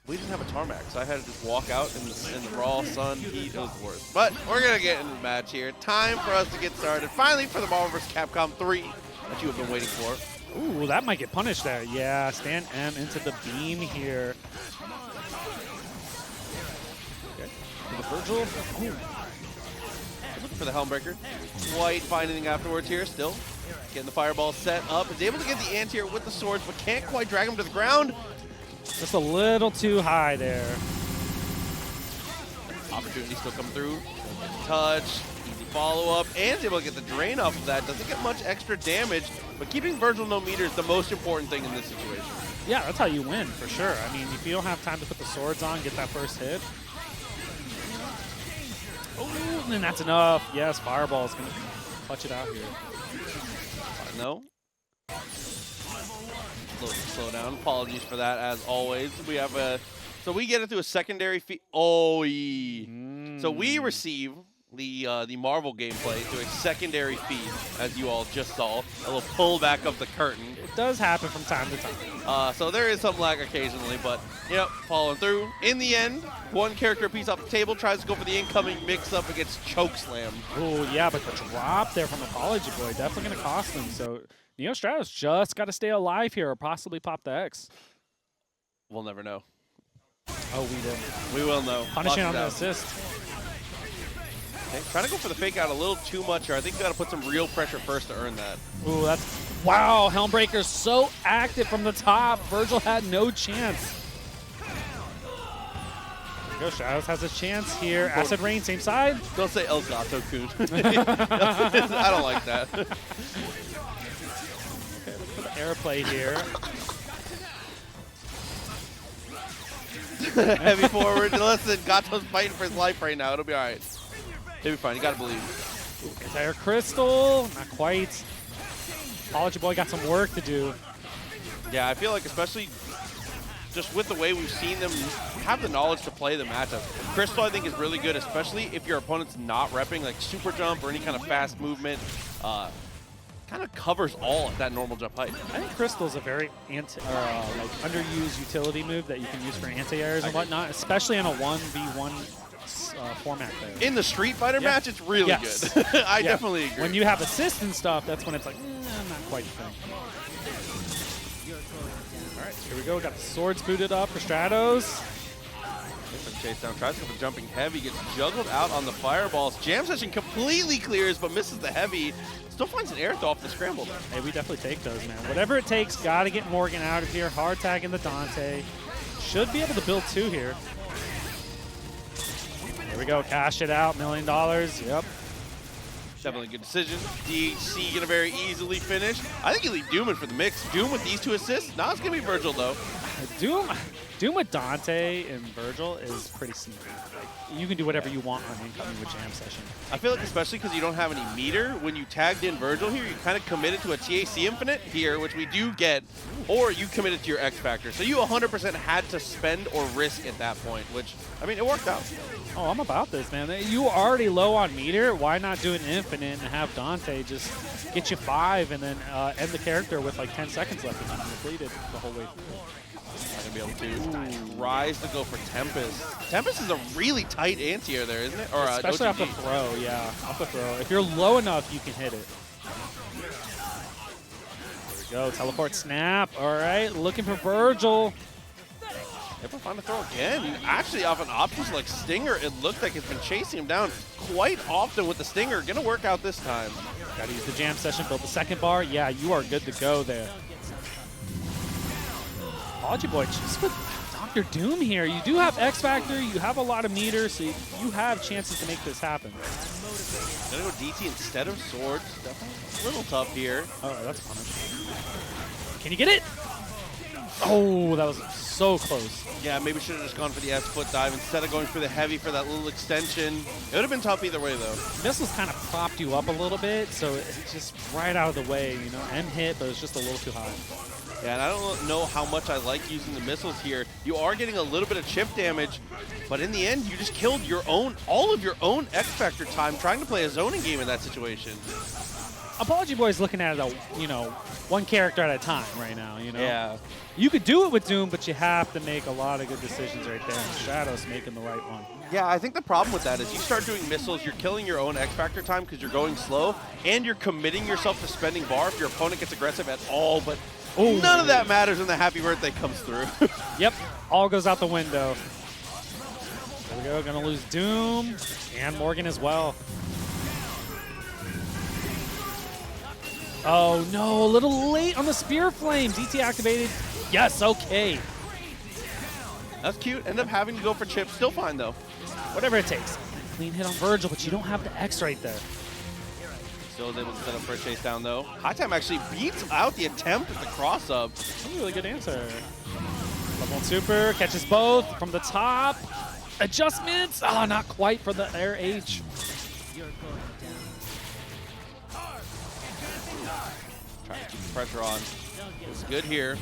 we didn't have a tarmac, so I had to just walk out in the raw sun, heat. It was the worst. But we're going to get into the match here. Time for us to get started. Finally for the Marvel vs. Capcom 3 that you have been waiting for. Ooh, that might get punished there. Yeah, stand M into the beam here. Okay, for the Vergil. Ooh. Looking for the Helmbreaker. Quite find anything afterwards here still. Getting the fireball set up. Is able to get the anti-air with the swords, but can't quite drag him to the ground. Just a little too high there. Opportunity still come through. Touch, easy follow-up, and is able to get the drain off of that. Doesn't get much extra damage, but keeping Vergil no meter is the most important thing in this situation. Yeah, that's how you win, for sure. I mean, if you don't have time to put the swords on, get that first hit. Oh, and that's enough. Yes, Fireball is going to clutch it out here. No. Slow down. Apologies for that, as always. We have a... So we get it through a secondary feed. Oh, So we receive the Marvel gameplay through a secondary feed, as you all just saw. A little pullback of the curtain. It does happen from time to time. So there is some lag occasionally, but, yep, following through. In the end, one character piece off the table tries to go for the incoming mix-up and gets chokeslammed. Oh, yeah, but the drop there from Apologyboy definitely going to cost them. So, Stratos just got to stay alive here or possibly pop the X. We'll never know. Oh, we will. We will know. Punishing on the assist. Okay, trying to go for the fake out a little too much here. I think you got to put some real pressure first to earn that. Ooh, that's... Wow, Helmbreaker's so active from the top. Vergil had no chance. There you go, Stratos has a chance here. Acid Rain, same side. Don't say El Gato-kun. I don't like that. Okay, look for the airplay here. Heavy forward. Listen, Gato's fighting for his life right now. It'll be all right. He'll be fine. You got to believe. Entire crystal. Not quite. Apologyboy got some work to do. Yeah, I feel like especially just with the way we've seen them have the knowledge to play the matchup. Crystal, I think, is really good, especially if your opponent's not repping like super jump or any kind of fast movement. Kind of covers all at that normal jump height. I think Crystal's a very underused utility move that you can use for anti-airs and whatnot, especially in a 1v1 format there. In the Street Fighter match, it's really good. I definitely agree. When you have assist and stuff, that's when it's like, not quite the thing. All right, here we go. Got the swords booted up for Stratos. Chase down, tries to go for jumping heavy, gets juggled out on the fireballs. Jam session completely clears, but misses the heavy. Still finds an air throw off the scramble though. Hey, we definitely take those, man. Whatever it takes, got to get Morrigan out of here. Hard tagging the Dante. Should be able to build two here. There we go, cash it out, $1 million. Yep. Definitely a good decision. DHC gonna very easily finish. I think you leave Doom in for the mix. Doom with these two assists. Now it's gonna be Vergil though. Doom with Dante and Vergil is pretty sneaky. Like, you can do whatever you want on incoming with Jam Session. I feel like especially because you don't have any meter, when you tagged in Vergil here, you kind of committed to a TAC Infinite here, which we do get, or you committed to your X Factor. So you 100% had to spend or risk at that point, which, I mean, it worked out. Oh, I'm about this, man. You were already low on meter. Why not do an Infinite and have Dante just get you 5 and then end the character with like 10 seconds left if you completed the whole way through? Not gonna be able to. Tries to go for Tempest. Tempest is a really tight anti-air there, isn't it? Or especially off the throw, yeah. Off the throw. If you're low enough, you can hit it. There we go. Teleport snap. All right. Looking for Vergil. Able to find a throw again. Actually, off an options like Stinger, it looked like it's been chasing him down quite often with the Stinger. Gonna work out this time. Got to use the Jam Session. Build the second bar. Yeah, you are good to go there. Apologyboy just with Dr. Doom here. You do have X Factor, you have a lot of meter, so you have chances to make this happen. Gonna go DT instead of swords. Definitely a little tough here. Oh, that's punish. Can you get it? Oh, that was so close. Yeah, maybe should have just gone for the S-foot dive instead of going for the heavy for that little extension. It would have been tough either way, though. Missiles kind of propped you up a little bit, so it's just right out of the way. You know, M hit, but it's just a little too high. Yeah, and I don't know how much I like using the missiles here. You are getting a little bit of chip damage, but in the end, you just killed your own, all of your own X Factor time trying to play a zoning game in that situation. Apologyboy's looking at it, one character at a time right now, Yeah. You could do it with Doom, but you have to make a lot of good decisions right there. And Stratos making the right one. Yeah, I think the problem with that is you start doing missiles, you're killing your own X-Factor time because you're going slow, and you're committing yourself to spending bar if your opponent gets aggressive at all, but none of that matters when the happy birthday comes through. Yep, all goes out the window. There we go, gonna lose Doom, and Morrigan as well. Oh no, a little late on the Spear Flames. ET activated. Yes, okay. That's cute. End up having to go for chips. Still fine, though. Whatever it takes. Clean hit on Vergil, but you don't have the X right there. Still is able to set up for a chase down, though. High Time actually beats out the attempt at the cross-up. That's a really good answer. Level 1 super, catches both from the top. Adjustments. Ah, not quite for the air H. Trying to keep the pressure on. It's good here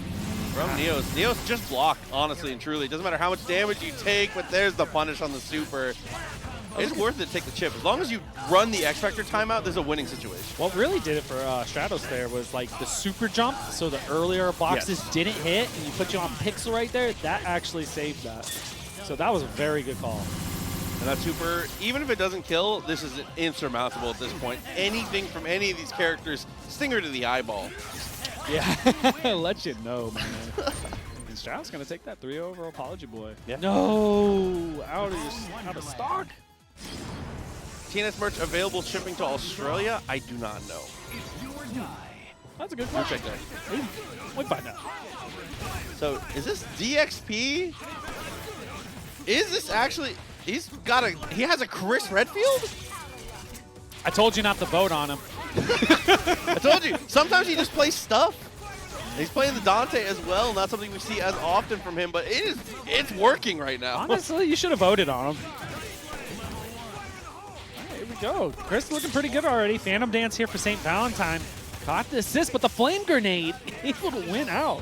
from Neos. Neos just blocked, honestly and truly. Doesn't matter how much damage you take, but there's the punish on the super. It's worth it to take the chip. As long as you run the X-Factor timeout, there's a winning situation. What really did it for Stratos there was like the super jump, so the earlier boxes didn't hit, and you put you on pixel right there, that actually saved that. So that was a very good call. And that super, even if it doesn't kill, this is insurmountable at this point. Anything from any of these characters, stinger to the eyeball. Yeah, let you know, man. And Stratos gonna take that 3 over Apologyboy. Yeah. No, out of stock. TNS merch available shipping to Australia? I do not know. That's a good We'll question. check that. We'll find out. So is this DXP? Is this actually? He has a Chris Redfield? I told you not to vote on him. I told you. Sometimes he just plays stuff. He's playing the Dante as well. Not something we see as often from him, but it's working right now. Honestly, you should have voted on him. Right, here we go. Chris looking pretty good already. Phantom Dance here for St. Valentine. Caught the assist, but the Flame Grenade able to win out.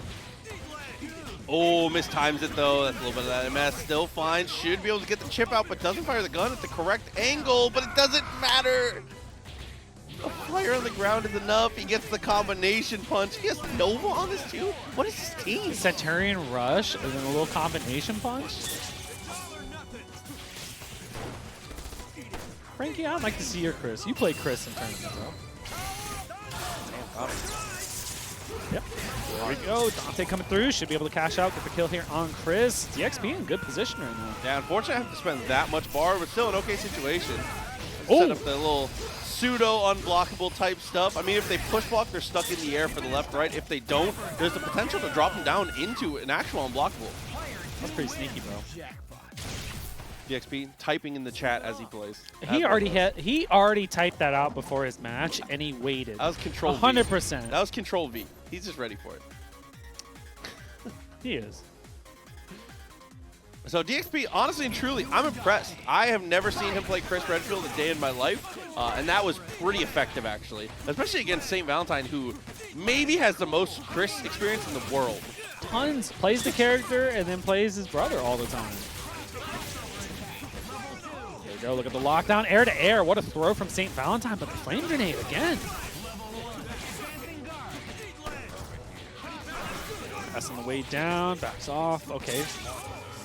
Oh, mistimes it though. That's a little bit of that MS. Still fine. Should be able to get the chip out, but doesn't fire the gun at the correct angle. But it doesn't matter. The fire on the ground is enough. He gets the combination punch. He has Nova on this too. What is his team? Centurion Rush and then a little combination punch. Frankie, I'd like to see your Chris. You play Chris in tournaments, bro. Yep. There we go. Dante coming through. Should be able to cash out, get the kill here on Chris. DXP in good position right now. Yeah, unfortunately, I have to spend that much bar, but still an okay situation. Oh. Set up the little pseudo unblockable type stuff. I mean, if they push block, they're stuck in the air for the left, right. If they don't, there's the potential to drop them down into an actual unblockable. That's pretty sneaky, bro. DXP typing in the chat as he plays. He already typed that out before his match, and he waited. That was Control V. 100%. That was Control V. He's just ready for it. He is. So DXP, honestly and truly, I'm impressed. I have never seen him play Chris Redfield a day in my life, and that was pretty effective, actually. Especially against St. Valentine, who maybe has the most Chris experience in the world. Tons. Plays the character and then plays his brother all the time. There we go. Look at the lockdown. Air to air. What a throw from St. Valentine, but the flame grenade again. That's on the way down. Backs off. Okay.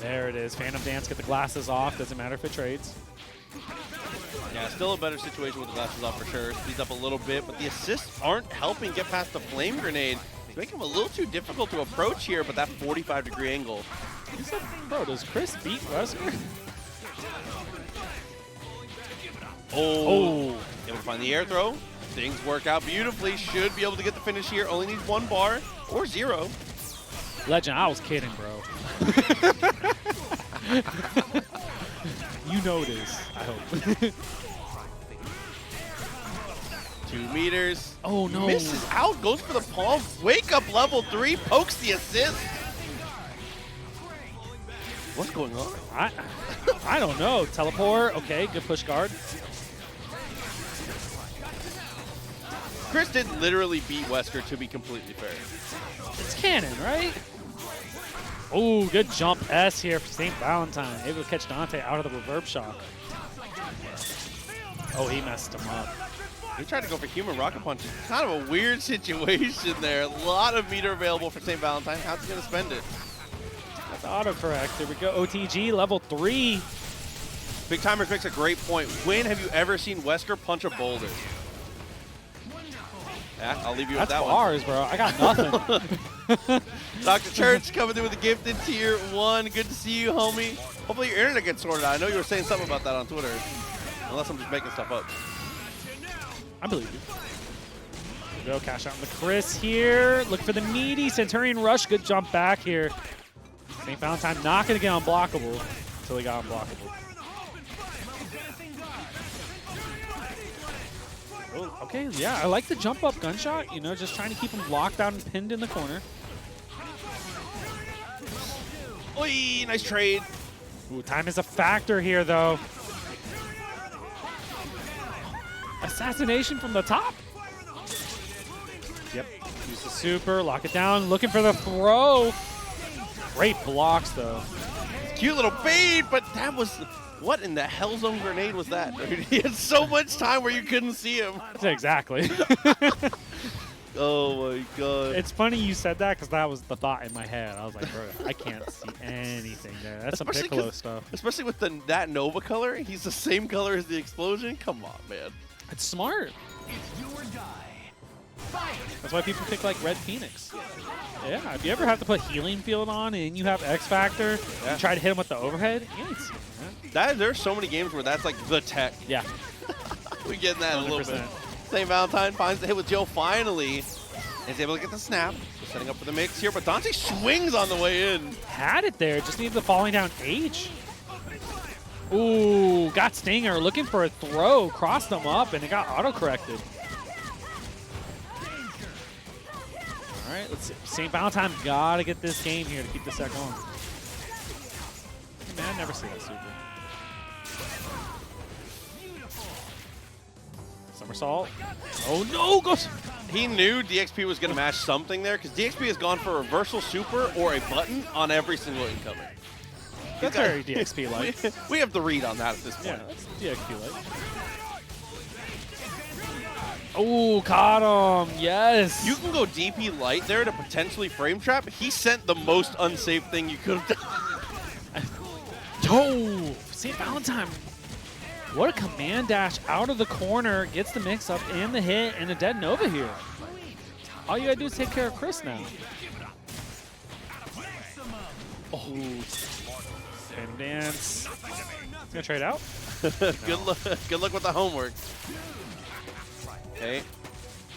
There it is. Phantom Dance. Get the glasses off. Doesn't matter if it trades. Yeah, still a better situation with the glasses off for sure. Speeds up a little bit, but the assists aren't helping get past the flame grenade. It's making him a little too difficult to approach here, but that 45-degree angle. Bro, does Chris beat Wesker? Oh. Able to find the air throw. Things work out beautifully. Should be able to get the finish here. Only needs 1 bar or 0. Legend, I was kidding, bro. You know this, I hope. 2 meters. Oh, no. Misses out, goes for the palm. Wake up level 3, pokes the assist. What's going on? I don't know. Teleport. Okay, good push guard. Chris did literally beat Wesker, to be completely fair. It's canon, right? Oh, good jump S here for St. Valentine. Able to catch Dante out of the reverb shock. Oh, he messed him up. He tried to go for human rocket punch. Kind of a weird situation there. A lot of meter available for St. Valentine. How's he going to spend it? That's autocorrect. There we go. OTG level 3. Big Timers makes a great point. When have you ever seen Wesker punch a boulder? Yeah, I'll leave you with that bars, bro. I got nothing. Dr. Church coming through with a gifted tier 1. Good to see you, homie. Hopefully your internet gets sorted out. I know you were saying something about that on Twitter. Unless I'm just making stuff up. I believe you. There we go. Cash out on the Chris here. Looking for the meaty Centurion Rush. Good jump back here. St. Valentine not going to get unblockable until he got unblockable. Oh, okay, yeah, I like the jump up gunshot. You know, just trying to keep him locked down and pinned in the corner. Oi, nice trade. Ooh, time is a factor here, though. Assassination from the top. Yep, use the super, lock it down, looking for the throw. Great blocks, though. Cute little bait, but that was... What in the hell zone grenade was that? He had so much time where you couldn't see him. Exactly. Oh my god. It's funny you said that because that was the thought in my head. I was like, bro, I can't see anything there. That's some Piccolo stuff. Especially with that Nova color. He's the same color as the explosion. Come on, man. It's smart. That's why people pick like Red Phoenix. Yeah, if you ever have to put Healing Field on and you have X Factor, and try to hit him with the overhead, you ain't seeing that. There's so many games where that's like the tech. Yeah. We get that 100%. A little bit. St. Valentine finds the hit with Joe finally. Is able to get the snap. Just setting up for the mix here, but Dante swings on the way in. Had it there, just needed the falling down H. Ooh, got Stinger looking for a throw, crossed him up, and it got auto-corrected. All right, let's see. St. Valentine got to get this game here to keep the set going. Man, I never see that super. Somersault. Oh no, goes. He knew DXP was going to match something there because DXP has gone for a reversal super or a button on every single incoming. That's very DXP-like. We have the read on that at this point. Yeah, that's DXP-like. Oh, caught him. Yes. You can go DP light there to potentially frame trap. He sent the most unsafe thing you could have done. Oh, St. Valentine. What a command dash out of the corner. Gets the mix-up and the hit and a dead Nova here. All you gotta do is take care of Chris now. Oh. And dance. He's gonna trade out. Good luck with the homework. Okay.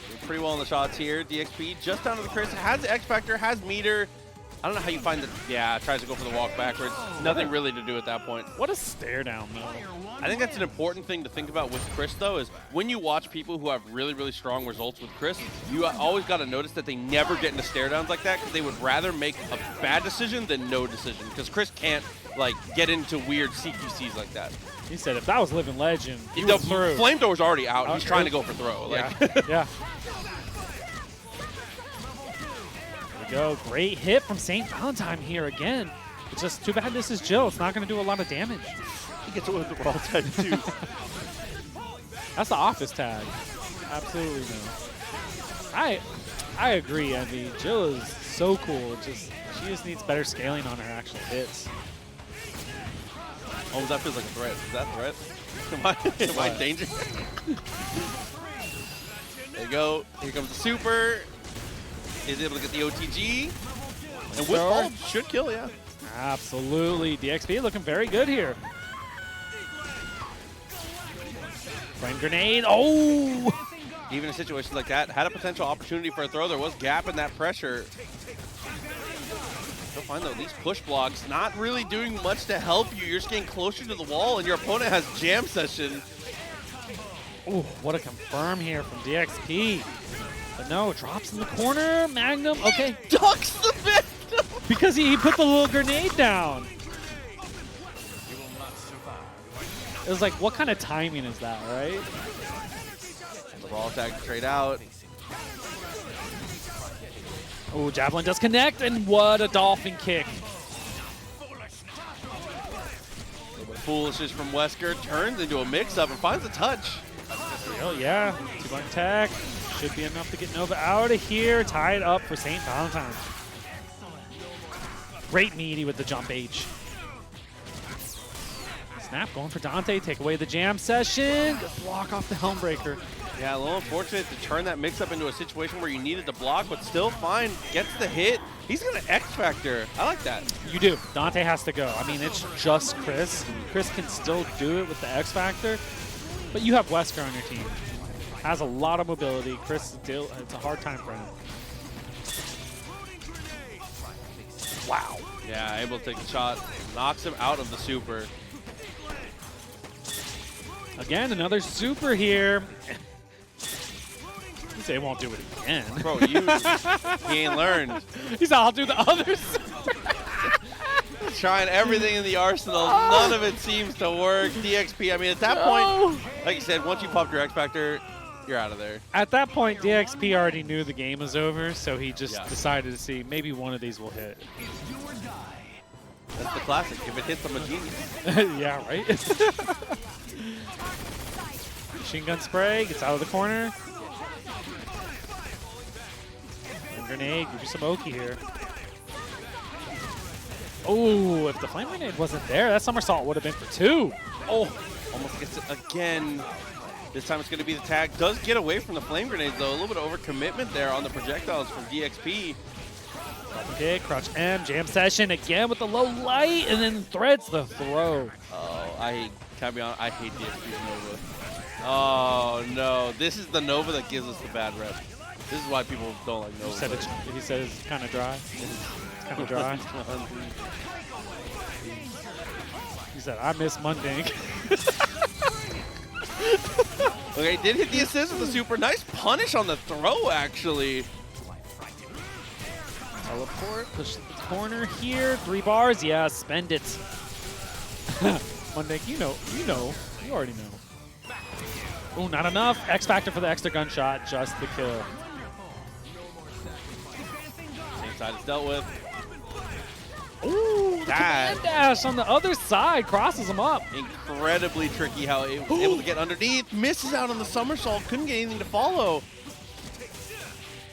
Doing pretty well in the shots here. DXP just down to the Chris. Has X Factor, has meter. I don't know how you find the... Yeah, tries to go for the walk backwards. Nothing really to do at that point. What a stare down, though. I think that's an important thing to think about with Chris, though, is when you watch people who have really, really strong results with Chris, you always got to notice that they never get into stare downs like that because they would rather make a bad decision than no decision because Chris can't, like, get into weird CQCs like that. He said if that was Living Legend, he was through. Flamethrower's already out. He's trying to go for throw. Yeah. Like. Yeah. Go. Great hit from St. Valentine here again. It's just too bad this is Jill. It's not going to do a lot of damage. He gets away with the raw tattoos. That's the office tag. Absolutely no. I agree, Envy. Jill is so cool. She just needs better scaling on her actual hits. Oh, that feels like a threat. Is that a threat? Am I in danger? There you go. Here comes the super. Is able to get the OTG. And whip ball should kill, yeah. Absolutely. DXP looking very good here. Flame grenade. Oh! Even in situations like that, had a potential opportunity for a throw. There was gap in that pressure. You'll find, though, these push blocks not really doing much to help you. You're just getting closer to the wall, and your opponent has jam session. Oh, what a confirm here from DXP. But no, drops in the corner. Magnum, okay. Ducks the Magnum! Because he put the little grenade down. It was like, what kind of timing is that, right? The ball attack straight out. Oh, Javelin does connect, and what a dolphin kick. Foolishness from Wesker turns into a mix-up and finds a touch. Oh, yeah. Two-button tech. Should be enough to get Nova out of here. Tied up for St. Valentine. Great meaty with the jump H. Snap going for Dante. Take away the jam session. Good block off the Helmbreaker. Yeah, a little unfortunate to turn that mix-up into a situation where you needed to block, but still fine. Gets the hit. He's going to X-Factor. I like that. You do. Dante has to go. I mean, it's just Chris. Chris can still do it with the X-Factor, but you have Wesker on your team. Has a lot of mobility. Chris still, it's a hard time for him. Wow. Yeah, able to take the shot. Knocks him out of the super. Again, another super here. You say he won't do it again. Bro, he ain't learned. He's like, I'll do the other super. Trying everything in the arsenal. None of it seems to work. DXP, I mean, at that point, like you said, once you popped your X-Factor, you're out of there. At that point, DXP already knew the game was over, so he just decided to see maybe one of these will hit. That's the classic. If it hits, I'm a genius. Yeah, right? Machine gun spray, gets out of the corner. Flame grenade, give you some Oki here. Oh, if the flame grenade wasn't there, that somersault would have been for 2. Oh, almost gets it again. This time it's going to be the tag. Does get away from the flame grenades, though. A little bit of overcommitment there on the projectiles from DXP. Okay, crouch M, jam session again with the low light, and then threads the throw. Oh, can I be honest? I hate DXP's Nova. Oh, no. This is the Nova that gives us the bad rep. This is why people don't like Nova. He said it's kind of dry. It's kind of dry. He said, I miss Mundink. Okay, did hit the assist with the super. Nice punish on the throw, actually. Teleport, push the corner here. 3 bars, yeah, spend it. Mundink, you already know. Oh, not enough. X-Factor for the extra gunshot, just the kill. Same side is dealt with. Ooh, the command dash on the other side crosses him up. Incredibly tricky how he was able to get underneath. Misses out on the somersault. Couldn't get anything to follow.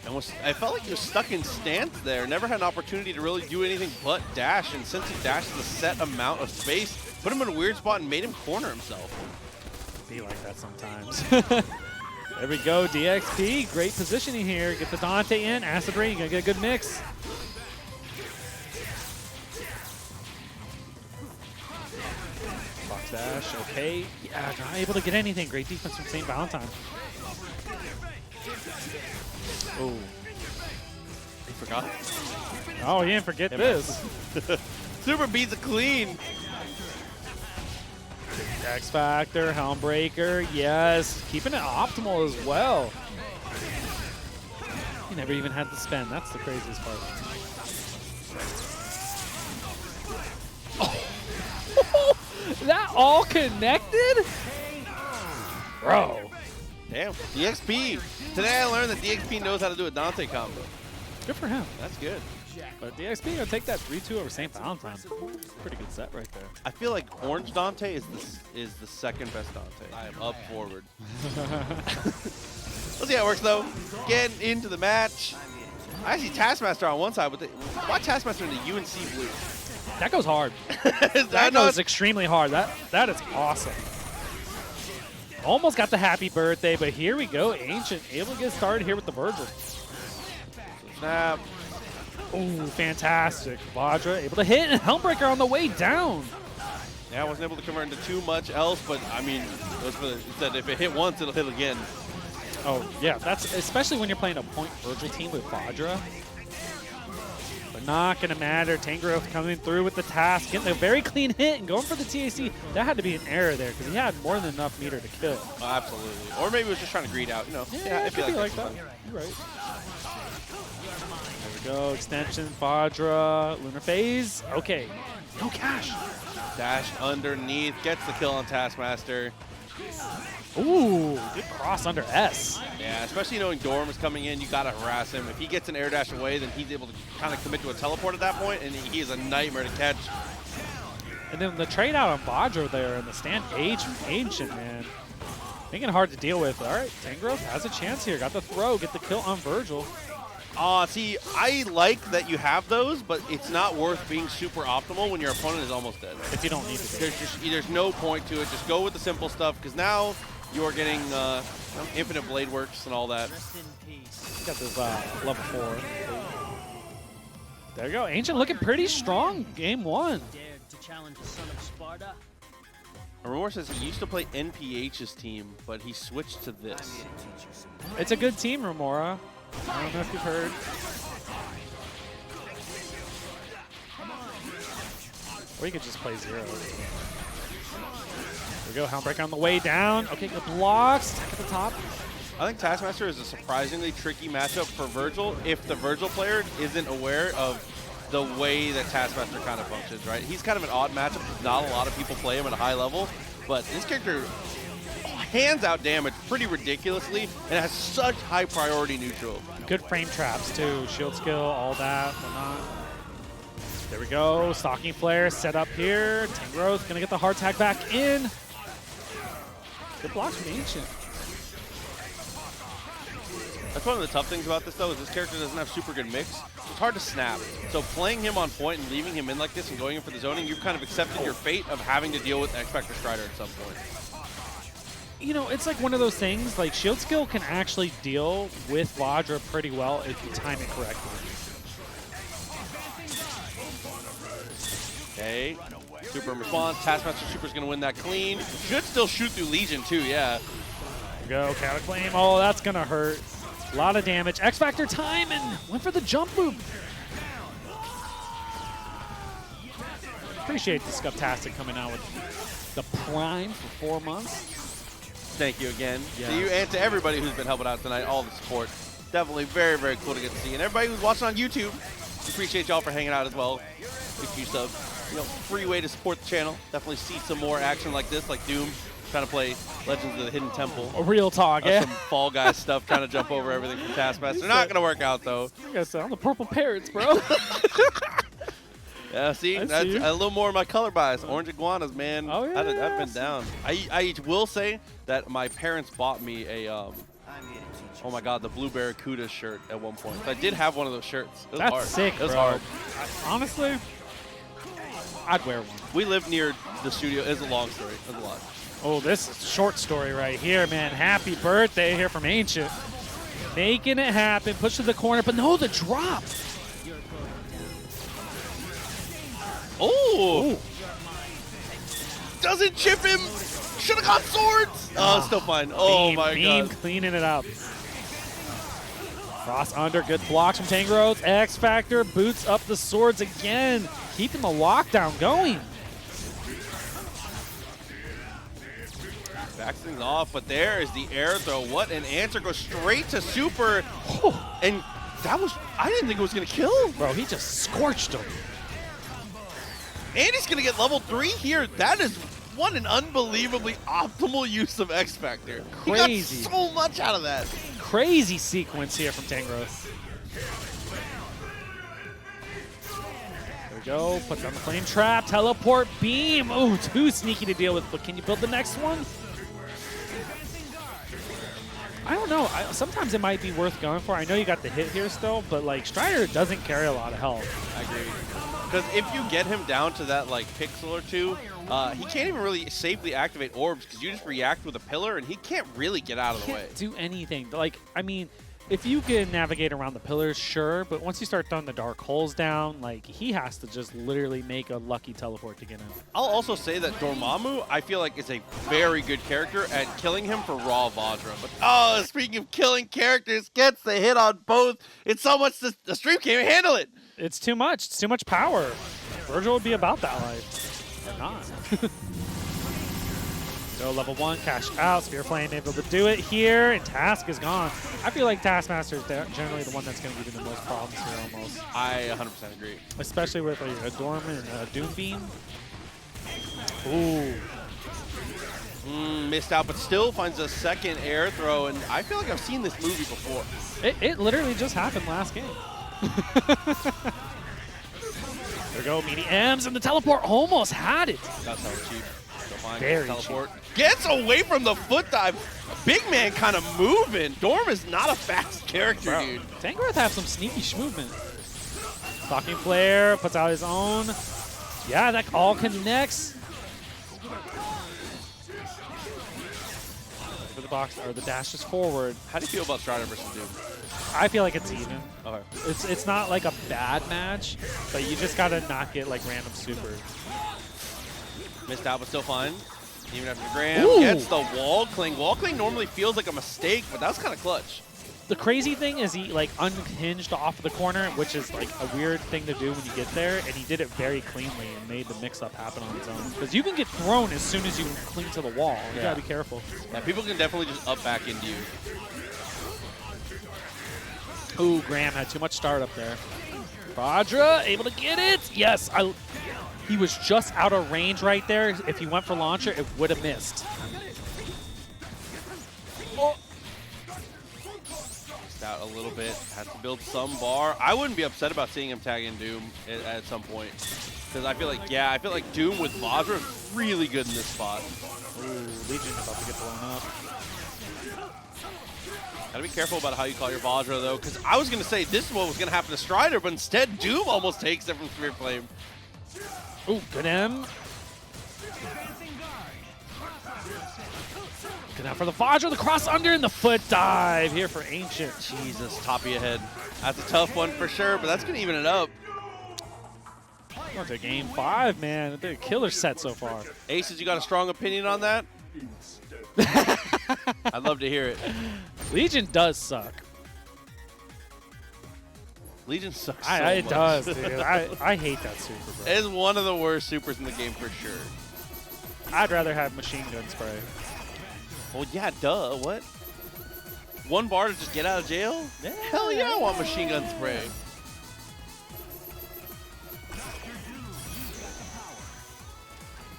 And I felt like he was stuck in stance there. Never had an opportunity to really do anything but dash. And since he dashed a set amount of space, put him in a weird spot and made him corner himself. Be like that sometimes. There we go, DXP. Great positioning here. Get the Dante in. Acid Rain, you're going to get a good mix. Fox dash, okay. Yeah, not able to get anything. Great defense from St. Valentine. Oh. He forgot. Oh, he didn't forget this. Super beats it clean. X-Factor, Helmbreaker, yes. Keeping it optimal as well. He never even had to spend. That's the craziest part. Oh. That all connected? Bro. Damn, DXP. Today I learned that DXP knows how to do a Dante combo. Good for him. That's good. But DXP gonna take that 3-2 over St. Valentine. Pretty good set right there. I feel like Orange Dante is the second best Dante. I am up forward. Let's see how it works though. Getting into the match. I see Taskmaster on one side, but why Taskmaster in the UNC blue? That goes hard. That goes extremely hard. That is awesome. Almost got the happy birthday, but here we go. Ancient able to get started here with the Vergil. Snap. Oh, fantastic. Vajra able to hit, and Helmbreaker on the way down. Yeah, I wasn't able to convert into too much else, but I mean, it said if it hit once, it'll hit again. Oh, yeah, that's especially when you're playing a point Vergil team with Vajra. But not going to matter. Tangrowth coming through with the task, getting a very clean hit and going for the TAC. That had to be an error there because he had more than enough meter to kill. Oh, absolutely. Or maybe he was just trying to greed out, you know. Yeah, it could be like that. You're right. There we go. Extension, Vajra, Lunar Phase. Okay. No cash. Dash underneath, gets the kill on Taskmaster. Ooh, good cross under S. Yeah, especially knowing Dorm is coming in, you gotta harass him. If he gets an air dash away, then he's able to kind of commit to a teleport at that point, and he is a nightmare to catch. And then the trade out on Vajra there and the stand Ancient, man. Making it hard to deal with. All right, Tangrowth has a chance here. Got the throw, get the kill on Vergil. See, I like that you have those, but it's not worth being super optimal when your opponent is almost dead. If you don't need to. There's no point to it. Just go with the simple stuff, because now you are getting infinite blade works and all that. Got this level 4. There you go. Ancient looking pretty strong. Game 1. Romora says he used to play NPH's team, but he switched to this. It's a good team, Romora. I don't know if you've heard. Or you could just play 0. There we go. Helmbreaker on the way down. Okay, good blocks. Attack at the top. I think Taskmaster is a surprisingly tricky matchup for Vergil if the Vergil player isn't aware of the way that Taskmaster kind of functions, right? He's kind of an odd matchup because not a lot of people play him at a high level, but this character hands out damage pretty ridiculously and has such high priority neutral. Good frame traps too. Shield skill, all that, whatnot. There we go. Stalking Flare set up here. Tangrowth gonna get the hard tag back in. Good blocks from Ancient. That's one of the tough things about this, though, is this character doesn't have super good mix. It's hard to snap. So playing him on point and leaving him in like this and going in for the zoning, you've kind of accepted your fate of having to deal with X-Factor Strider at some point. You know, it's like one of those things, like shield skill can actually deal with Vajra pretty well if you time it correctly. Okay, super in response. Taskmaster Super's gonna win that clean. Should still shoot through Legion too, yeah. There we go, Cataclaim. Oh, that's gonna hurt. A lot of damage. X-Factor time and went for the jump loop. Appreciate the Scuptastic coming out with the Prime for 4 months. Thank you again. Yes. To you and to everybody who's been helping out tonight, all the support. Definitely very, very cool to get to see. And everybody who's watching on YouTube, we appreciate y'all for hanging out as well. If you sub, you know, free way to support the channel. Definitely see some more action like this, like Doom trying to play Legends of the Hidden Temple. A real talk, yeah. Some Fall Guys stuff, trying to jump over everything from Taskmaster. Not going to work out, though. Like I said, I'm the purple parrots, bro. Yeah, see, that's a little more of my color bias. Orange iguanas, man. Oh, yeah. I've been down. I will say that my parents bought me a, oh my God, the Blue Barracuda shirt at one point. So I did have one of those shirts. It was That's hard. sick, It was bro. hard. Honestly, I'd wear one. We live near the studio. It's a long story. It's a lot. Oh, this is a short story right here, man. Happy birthday here from Ancient. Making it happen. Push to the corner, but no, the drop. Oh! Doesn't chip him. Should have got swords. Oh, still fine. Oh my Beam God. cleaning it up. Cross under, good blocks from Tangrowth. X-Factor boots up the swords again, keeping the lockdown going. Backs things off, but there is the air throw. What an answer. Goes straight to Super. And that was, I didn't think it was going to kill. Bro, he just scorched him. And he's going to get level 3 here. That is what an unbelievably optimal use of X-Factor. Crazy. He got so much out of that. Crazy sequence here from Tangrowth. There we go. Puts down the flame trap. Teleport beam. Oh, too sneaky to deal with, but can you build the next one? I don't know. Sometimes it might be worth going for. I know you got the hit here still, but like Strider doesn't carry a lot of health. I agree. Because if you get him down to that like pixel or two, he can't even really safely activate orbs because you just react with a pillar and he can't really get out of the way. Can't do anything. Like, I mean, if you can navigate around the pillars, sure, but once you start throwing the dark holes down, like, he has to just literally make a lucky teleport to get in. I'll also say that Dormammu, I feel like, is a very good character at killing him for raw Vajra. But, oh, speaking of killing characters, gets the hit on both. It's so much the stream can't even handle it. It's too much. It's too much power. Vergil would be about that life. Or not. Go level 1, cash out. Spear Flame able to do it here, and Task is gone. I feel like Taskmaster is generally the one that's going to give you the most problems here almost. I 100% agree. Especially with like, a Dorm and a Doom Beam. Ooh. Missed out, but still finds a second air throw, and I feel like I've seen this movie before. It literally just happened last game. There we go, meaty M's, and the teleport almost had it. That's how cheap. fine. Very Teleport. Gets away from the foot dive. Big man kind of moving. Dorm is not a fast character, Bro, dude. Tangrowth have some sneaky movement. Stalking Flare, puts out his own. Yeah, that all connects. For the box, or the dash is forward. How do you feel about Strider versus Doom? I feel like it's even. Okay. It's not like a bad match, but you just gotta not get like random supers. Missed out, but still fine. Even after Graham Ooh. gets the wall cling. Wall cling normally feels like a mistake, but that was kind of clutch. The crazy thing is he like unhinged off of the corner, which is like a weird thing to do when you get there, and he did it very cleanly and made the mix-up happen on his own. Because you can get thrown as soon as you cling to the wall. You gotta be careful. Yeah, people can definitely just up back into you. Ooh, Graham had too much startup there. Vajra able to get it. Yes, he was just out of range right there. If he went for launcher, it would have missed. Oh. Out a little bit, has to build some bar. I wouldn't be upset about seeing him tag in Doom at some point, because I feel like Doom with Vajra is really good in this spot. Ooh, Legion about to get blown up. Gotta be careful about how you call your Vajra though, because I was gonna say this is what was gonna happen to Strider, but instead Doom almost takes it from Spirit Flame. Ooh, good M. Good out for the Vajra, the cross under, and the foot dive here for Ancient. Jesus, top of your head. That's a tough one for sure, but that's gonna even it up. On to game 5, man. They're a killer set so far. Aces, you got a strong opinion on that? I'd love to hear it. Legion does suck. Legion sucks so It much. does, dude. I hate that super, bro. It is one of the worst supers in the game for sure. I'd rather have machine gun spray. Well, yeah, duh. What? One bar to just get out of jail? Yeah. Hell yeah, I want machine gun spray.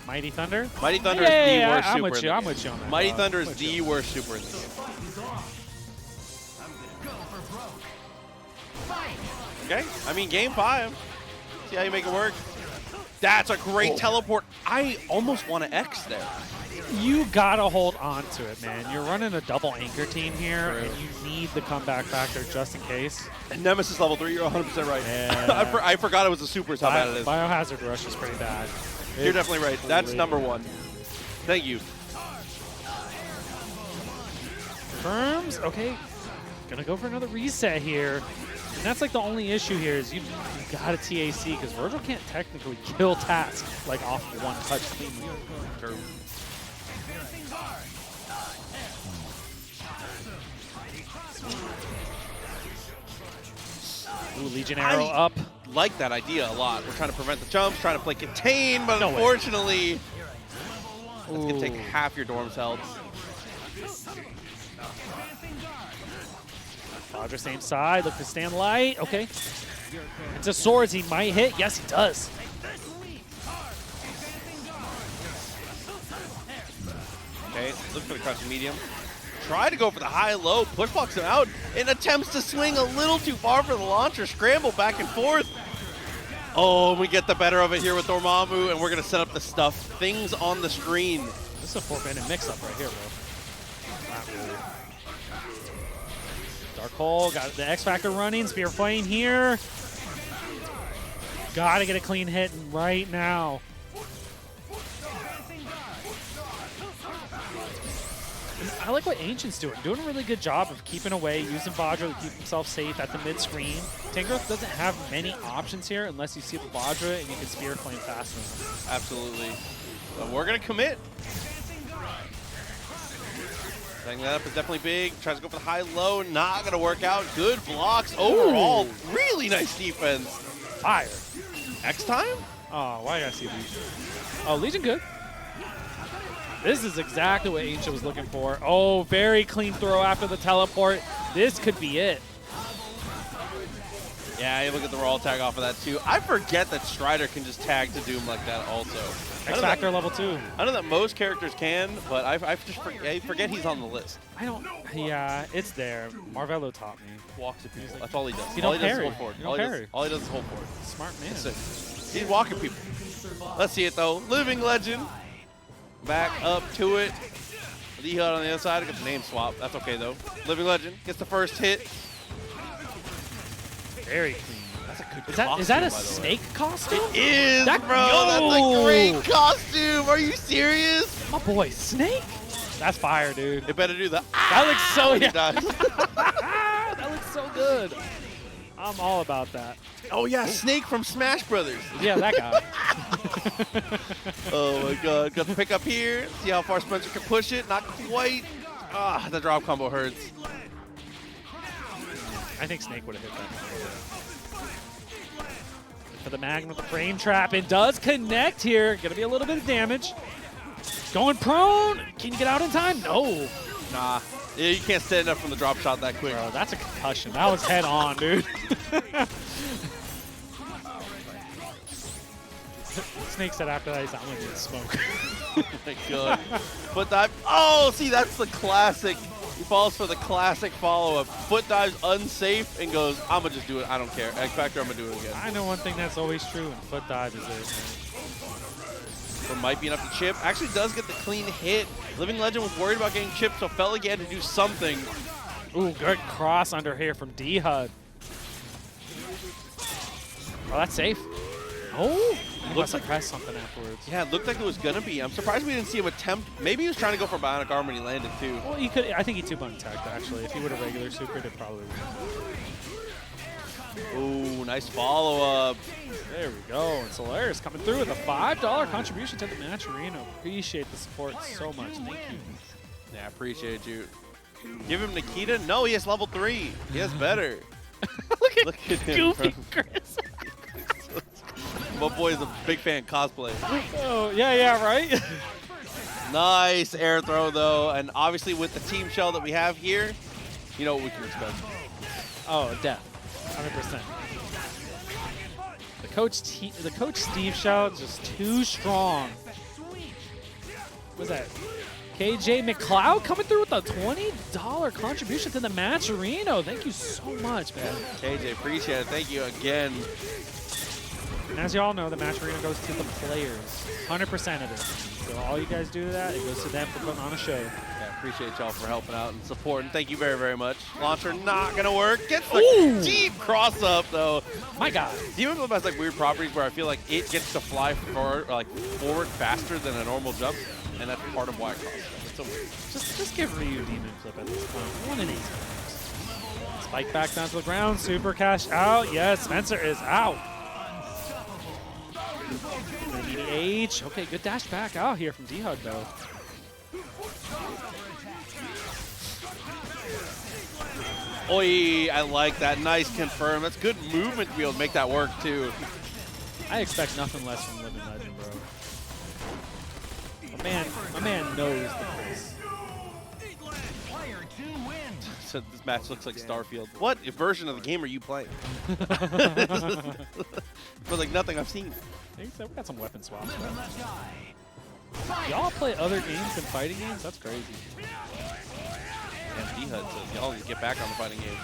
Mighty Thunder? Mighty Thunder is the worst I'm super with in you. the I'm game. with you on that. Mighty dog. Thunder I'm is with the you. worst super in the game. Okay, I mean, game 5. See how you make it work. That's a great teleport. I almost want to X there. You gotta hold on to it, man. You're running a double anchor team here, True. and you need the comeback factor just in case. And Nemesis level 3, you're 100% right. Yeah. I forgot it was a super, is how bad it is. Biohazard Rush is pretty bad. You're definitely right. That's number 1. Thank you. Confirms. Okay. Gonna go for another reset here. And that's like the only issue here is you got a TAC because Vergil can't technically kill Task like off of one touch cleanly. True. Ooh, Legion Arrow up. Like that idea a lot. We're trying to prevent the jumps, trying to play contain, but No way. unfortunately, that's going to take Ooh. half your Dorm's health. Vajra same side, look to stand light. Okay. Into swords, he might hit. Yes, he does. Okay, look for the crouching medium. Try to go for the high-low, push blocks him out, and attempts to swing a little too far for the launcher, scramble back and forth. Oh, we get the better of it here with Dormammu, and we're going to set up the stuff. Things on the screen. This is a 4-banded mix-up right here, bro. Not really. Dark Hole, got the X Factor running, Spear Flame here. Gotta get a clean hit right now. And I like what Ancient's doing a really good job of keeping away, using Vajra to keep himself safe at the mid-screen. Tangrowth doesn't have many options here unless you see the Vajra and you can Spear Flame fast enough. Absolutely. But we're going to commit. Setting that up is definitely big. Tries to go for the high-low, not going to work out. Good blocks overall. Really nice defense. Fire. X time? Oh, why did I see Legion? Oh, Legion good. This is exactly what Ancient was looking for. Oh, very clean throw after the teleport. This could be it. Yeah, able to get the roll tag off of that too. I forget that Strider can just tag to Doom like that also. X Factor level 2. I know that most characters can, but I forget he's on the list. I don't. Yeah, it's there. Marvello taught me. Walks at people. That's all he does. He all don't he does is parry. hold forward. He don't parry. All he does is hold forward. Smart man. That's it. He's walking people. Let's see it though. Living legend. back up to it. D-Hud on the other side. I got the name swap. That's okay, though. Living Legend gets the first hit. Very clean. That's a good Is costume, that a by the way. snake costume? It is, That- bro. That's a great costume. Are you serious? My boy, Snake. That's fire, dude. It better do the That looks so. when he Yeah. dies. That looks so good. I'm all about that. Oh, yeah, Snake from Smash Brothers. Yeah, that guy. Oh, my God. Got the pick up here. See how far Spencer can push it. Not quite. Ah, the drop combo hurts. I think Snake would have hit that. For the Magnum with the frame trap. It does connect here. Gonna be a little bit of damage. Going prone. Can you get out in time? No. Nah. Yeah, you can't stand up from the drop shot that quick. Bro, that's a concussion. That was head on, dude. Snake said after that, he's like, I'm gonna get smoke. Oh my God. Foot dive. Oh, see, that's the classic. He falls for the classic follow-up. Foot dives unsafe and goes, I'm going to just do it. I don't care. X Factor, I'm going to do it again. I know one thing that's always true, and foot dive is it. But might be enough to chip. Actually does get the clean hit. Living Legend was worried about getting chipped, so felt like he had to do something. Ooh, good cross under here from D-Hud. Oh, that's safe. Oh, looks like pressed something afterwards. Yeah, it looked like it was going to be. I'm surprised we didn't see him attempt. Maybe he was trying to go for Bionic Arm when he landed, too. Well, he could. I think he two-button tagged, actually. If he would have regular supered, it probably would. Ooh, nice follow-up. There we go. And Solaris coming through with a $5 contribution to the match arena. Appreciate the support so much. Thank you. Yeah, I appreciate you. Give him Nikita? No, he has level 3. He has better. Look at him, Goofy bro. Chris. My boy is a big fan of cosplay. Oh, yeah, right? Nice air throw, though. And obviously with the team shell that we have here, you know what we can expect. Oh, death. 100%. The Coach Steve shout is just too strong. What's that? KJ McLeod coming through with a $20 contribution to the match arena. Thank you so much, man. KJ, appreciate it. Thank you again. And as you all know, the match arena goes to the players. 100% of it. So all you guys do to that, it goes to them for putting on a show. Yeah, appreciate y'all for helping out and supporting. Thank you very, very much. Launcher not going to work. Gets the Ooh. deep cross up, though. My God. Demon Flip has like weird properties where I feel like it gets to fly forward faster than a normal jump, and that's part of why it crosses up. It's so weird. Just give Ryu Demon Flip at this point. 1 in 8. Spike back down to the ground. Super cash out. Yes, Spencer is out. H. Okay, good dash back out here from D-Hug, though. Oi, I like that. Nice confirm. That's good movement to be able to make that work, too. I expect nothing less from Living Legend, bro. My man knows the place. So this match looks like Starfield. What version of the game are you playing? For like nothing I've seen. We got some weapon swaps. Y'all play other games than fighting games? That's crazy. And D-Hud says y'all need to get back on the fighting games.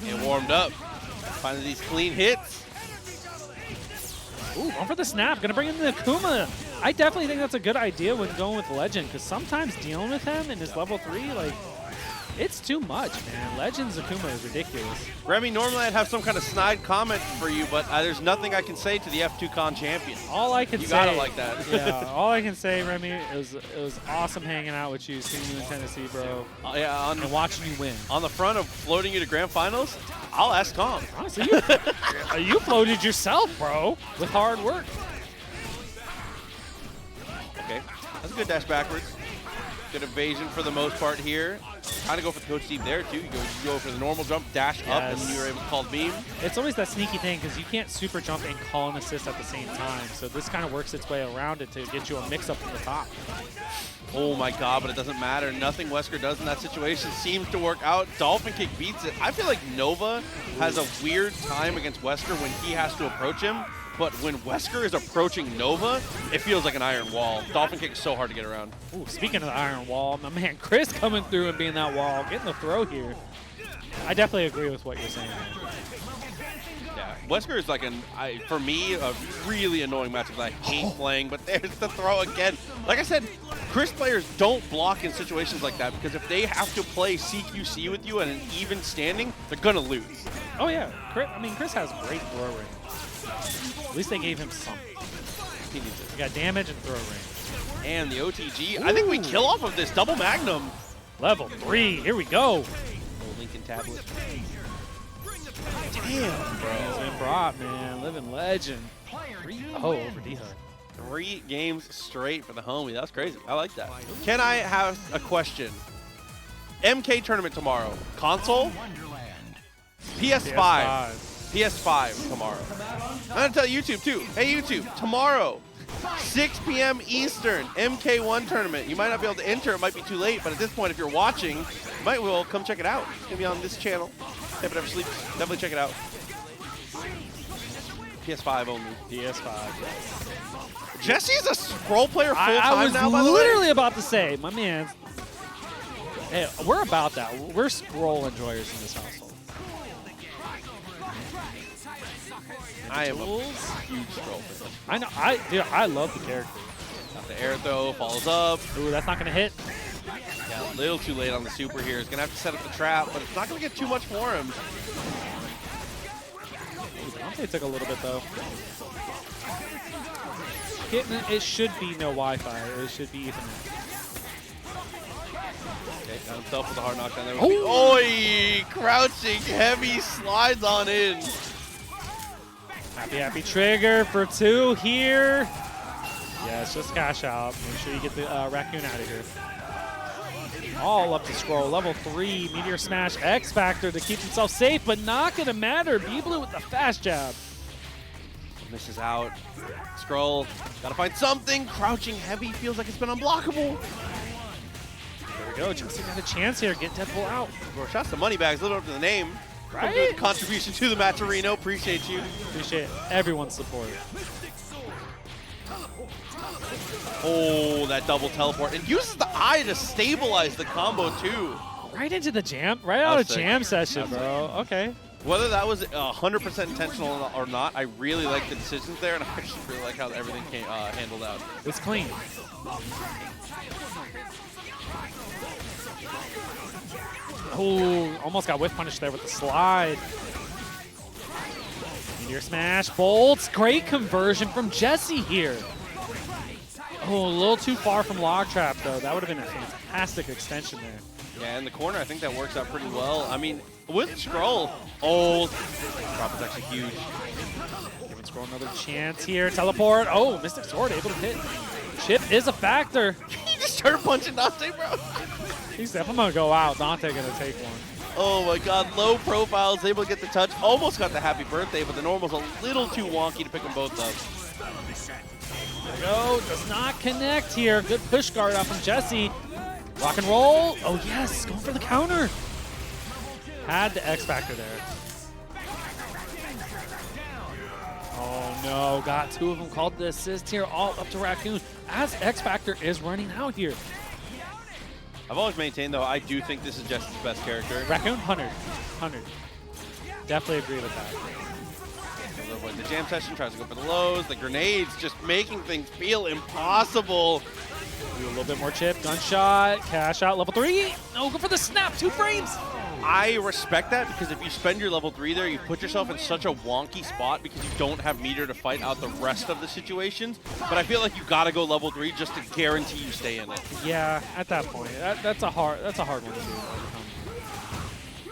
Get warmed up. Finding these clean hits. Ooh, going for the snap. Gonna bring in the Akuma. I definitely think that's a good idea when going with Legend, because sometimes dealing with him in his level 3, like, it's too much, man. Legend's Akuma is ridiculous. Remy, normally I'd have some kind of snide comment for you, but there's nothing I can say to the F2Con champion. All I can You say, gotta like that. Yeah, all I can say, Remy, it was awesome hanging out with you, seeing you in Tennessee, bro, Yeah, and watching you win. on the front of floating you to grand finals, I'll ask Tom. Honestly, you floated yourself, bro, with hard work. Okay, that's a good dash backwards. Good evasion for the most part here. Kind of go for the Coach Steve there, too. You go for the normal jump, dash up, and you were able to call the beam. It's always that sneaky thing because you can't super jump and call an assist at the same time. So this kind of works its way around it to get you a mix-up from the top. Oh my God, but it doesn't matter. Nothing Wesker does in that situation seems to work out. Dolphin Kick beats it. I feel like Nova has a weird time against Wesker when he has to approach him. But when Wesker is approaching Nova, it feels like an iron wall. Dolphin Kick is so hard to get around. Ooh, speaking of the iron wall, my man Chris coming through and being that wall, getting the throw here. I definitely agree with what you're saying, man. Yeah, Wesker is like for me, a really annoying matchup that I hate playing, but there's the throw again. Like I said, Chris players don't block in situations like that because if they have to play CQC with you at an even standing, they're going to lose. Oh, yeah. Chris has great throw range. At least they gave him something. He needs it. He got damage and throw range. And the OTG. Ooh. I think we kill off of this double Magnum. Level 3. Here we go. Old Lincoln tablet. Damn, bro. He's been brought, man. Living legend. 3-0 over D-Hut. 3 games straight for the homie. That's crazy. I like that. Can I have a question? MK tournament tomorrow. Console? PS5. PS5 tomorrow. I'm going to tell YouTube too. Hey YouTube, tomorrow, 6 p.m. Eastern, MK1 tournament. You might not be able to enter. It might be too late. But at this point, if you're watching, you might well come check it out. It's going to be on this channel. TampaNeverSleeps. Definitely check it out. PS5 only. PS5. Jesse's a Skrull player full-time now, by I the way. was literally about to say, my man. Hey, we're about that. We're Skrull enjoyers in this household. I am a huge Skrull fan. I know. Dude, I love the character. Got the air throw, follows up. Ooh, that's not going to hit. Yeah, a little too late on the super here. He's going to have to set up the trap, but it's not going to get too much for him. Dante took a little bit, though. It should be no Wi-Fi. It should be Ethernet. Okay, got himself with a hard knockdown there. Oi! Crouching, heavy slides on in. Happy trigger for 2 here. Yeah, it's just cash out. Make sure you get the Raccoon out of here. All up to Skrull. Level 3, Meteor Smash, X Factor to keep himself safe, but not going to matter. B-Blue with the fast jab. Misses out. Skrull, gotta find something. Crouching heavy, feels like it's been unblockable. There we go. Justin got a chance here. Get DeadPool out. Shots to money bags, living up to the name. Right? Contribution to the match, Reno. Appreciate you. Appreciate everyone's support. Oh, that double teleport. And uses the eye to stabilize the combo, too. Right into the jam. Right out of jam session, bro. Okay. Whether that was 100% intentional or not, I really like the decisions there, and I actually really like how everything came handled out. It's clean. Oh, almost got whiff punished there with the slide. Meteor Smash, bolts. Great conversion from Jesse here. Oh, a little too far from log trap, though. That would have been a fantastic extension there. Yeah, in the corner, I think that works out pretty well. I mean, with Skrull, oh, drop is actually huge. Giving Skrull another chance here. Teleport. Oh, Mystic Sword able to hit. Chip is a factor. He just started punching Dante, bro. He's definitely going to go out. Dante going to take one. Oh my god, low profile, is able to get the touch. Almost got the happy birthday, but the normal's a little too wonky to pick them both up. There we go. Does not connect here. Good push guard out from Jesse. Rock and roll. Oh, yes. Going for the counter. Had the X Factor there. Oh, no. Got 2 of them. Called the assist here. All up to Raccoon as X Factor is running out here. I've always maintained, though, I do think this is Jesse's best character. Raccoon, 100. Definitely agree with that. The jam session tries to go for the lows. The grenades just making things feel impossible. Do a little bit more chip. Gunshot. Cash out. Level 3. No, go for the snap. 2 frames. I respect that because if you spend your level 3 there, you put yourself in such a wonky spot because you don't have meter to fight out the rest of the situations. But I feel like you gotta go level 3 just to guarantee you stay in it. Yeah, at that point, that's a hard one to do.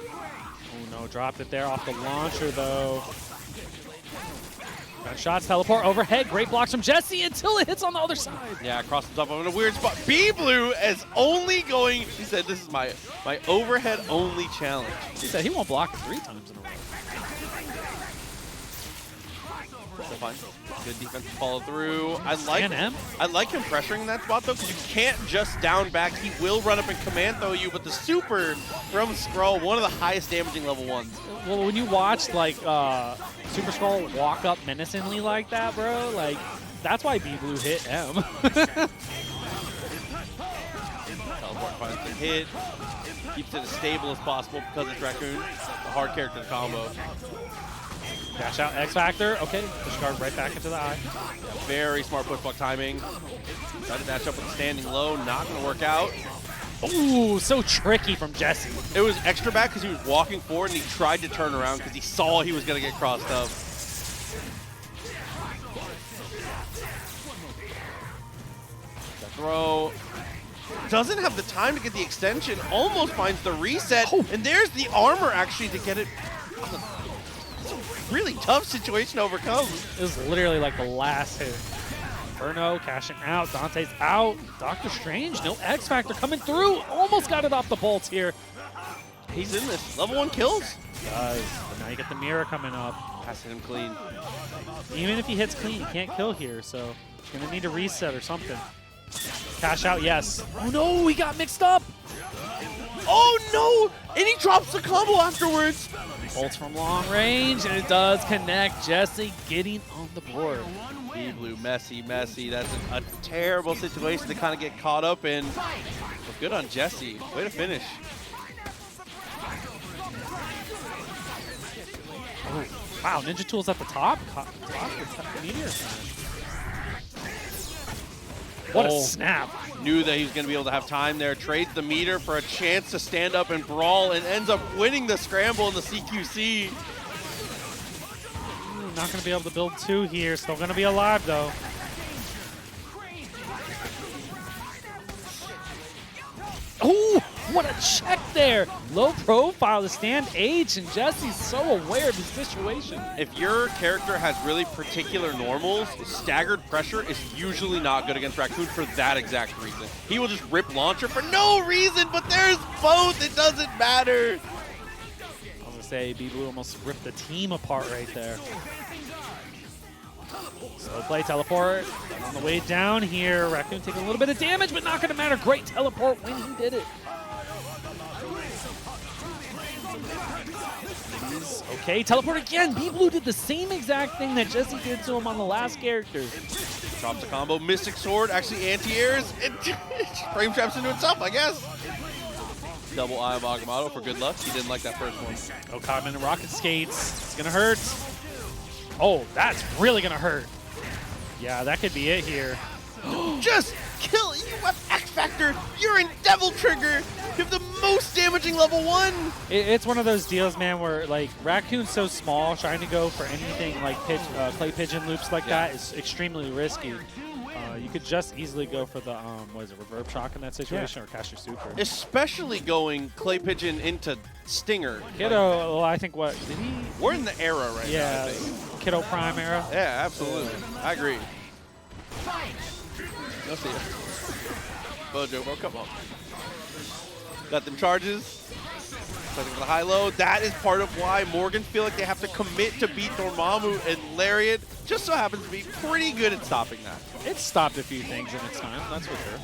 Oh no, dropped it there off the launcher though. Gunshots, teleport overhead, great blocks from Jesse until it hits on the other side. Yeah, crosses up in a weird spot. B-Blue is only going, he said, this is my overhead only challenge. He said he won't block it 3 times in a row. So fine. Good defense to follow through. I like him pressuring that spot though, because you can't just down back. He will run up and command throw you, but the super from Skrull, one of the highest damaging level 1s. Well, when you watch like Super Skrull walk up menacingly like that, bro, like that's why B-Blue hit M. Teleport finds the hit. Keeps it as stable as possible because it's Raccoon. The hard character to combo. Dash out X Factor. Okay, push guard right back into the eye. Very smart push block timing. Try to match up with standing low, not going to work out. Ooh, so tricky from Jesse. It was extra bad because he was walking forward and he tried to turn around because he saw he was going to get crossed up. The throw. Doesn't have the time to get the extension, almost finds the reset, and there's the armor actually to get it. It's a really tough situation to overcome. It was literally like the last hit. Inferno cashing out, Dante's out. Doctor Strange, no X Factor coming through. Almost got it off the bolts here. He's in this. Level 1 kills. Does, but now you get the mirror coming up. Passing him clean. Even if he hits clean, he can't kill here, so he's gonna need a reset or something. Cash out, yes. Oh no, he got mixed up. Oh no! And he drops the combo afterwards. Bolts from long range, and it does connect. Jesse getting on the board. Blue, messy. That's a terrible situation to kind of get caught up in. But good on Jesse. Way to finish. Oh, wow, Ninja Tool's at the top. Meteor Smash. What a snap. Knew that he was going to be able to have time there. Trades the meter for a chance to stand up and brawl and ends up winning the scramble in the CQC. Not going to be able to build 2 here. Still going to be alive, though. Oh, what a check there. Low profile to stand H, and Jesse's so aware of his situation. If your character has really particular normals, staggered pressure is usually not good against Raccoon for that exact reason. He will just rip launcher for no reason, but there's both. It doesn't matter. I was going to say, B-Blue almost ripped the team apart right there. Slow play, teleport. On the way down here, Raccoon taking a little bit of damage, but not going to matter. Great teleport when he did it. Okay, teleport again. B-Blue did the same exact thing that Jesse did to him on the last character. Drops a combo. Mystic Sword actually anti-airs. It frame traps into itself, I guess. Double Eye of Agamotto for good luck. He didn't like that first one. Oh, Codman and Rocket Skates. It's going to hurt. Oh, that's really going to hurt. Yeah, that could be it here. Just kill. You have X Factor. You're in Devil Trigger. You have the most damaging level 1. It's one of those deals, man, where like Raccoon's so small, trying to go for anything like clay pigeon loops like that is extremely risky. You could just easily go for the what is it, reverb shock in that situation, or cast your super. Especially going clay pigeon into Stinger. Kiddo, well, I think what did he? We're in the era right now. I think. Kiddo Prime era. Yeah, absolutely. I agree. I'll see ya. Bojo, bro, come on. Got them charges. Setting for the high-low. That is part of why Morgan feel like they have to commit to beat Dormammu, and Lariat just so happens to be pretty good at stopping that. It's stopped a few things in its time, that's for sure.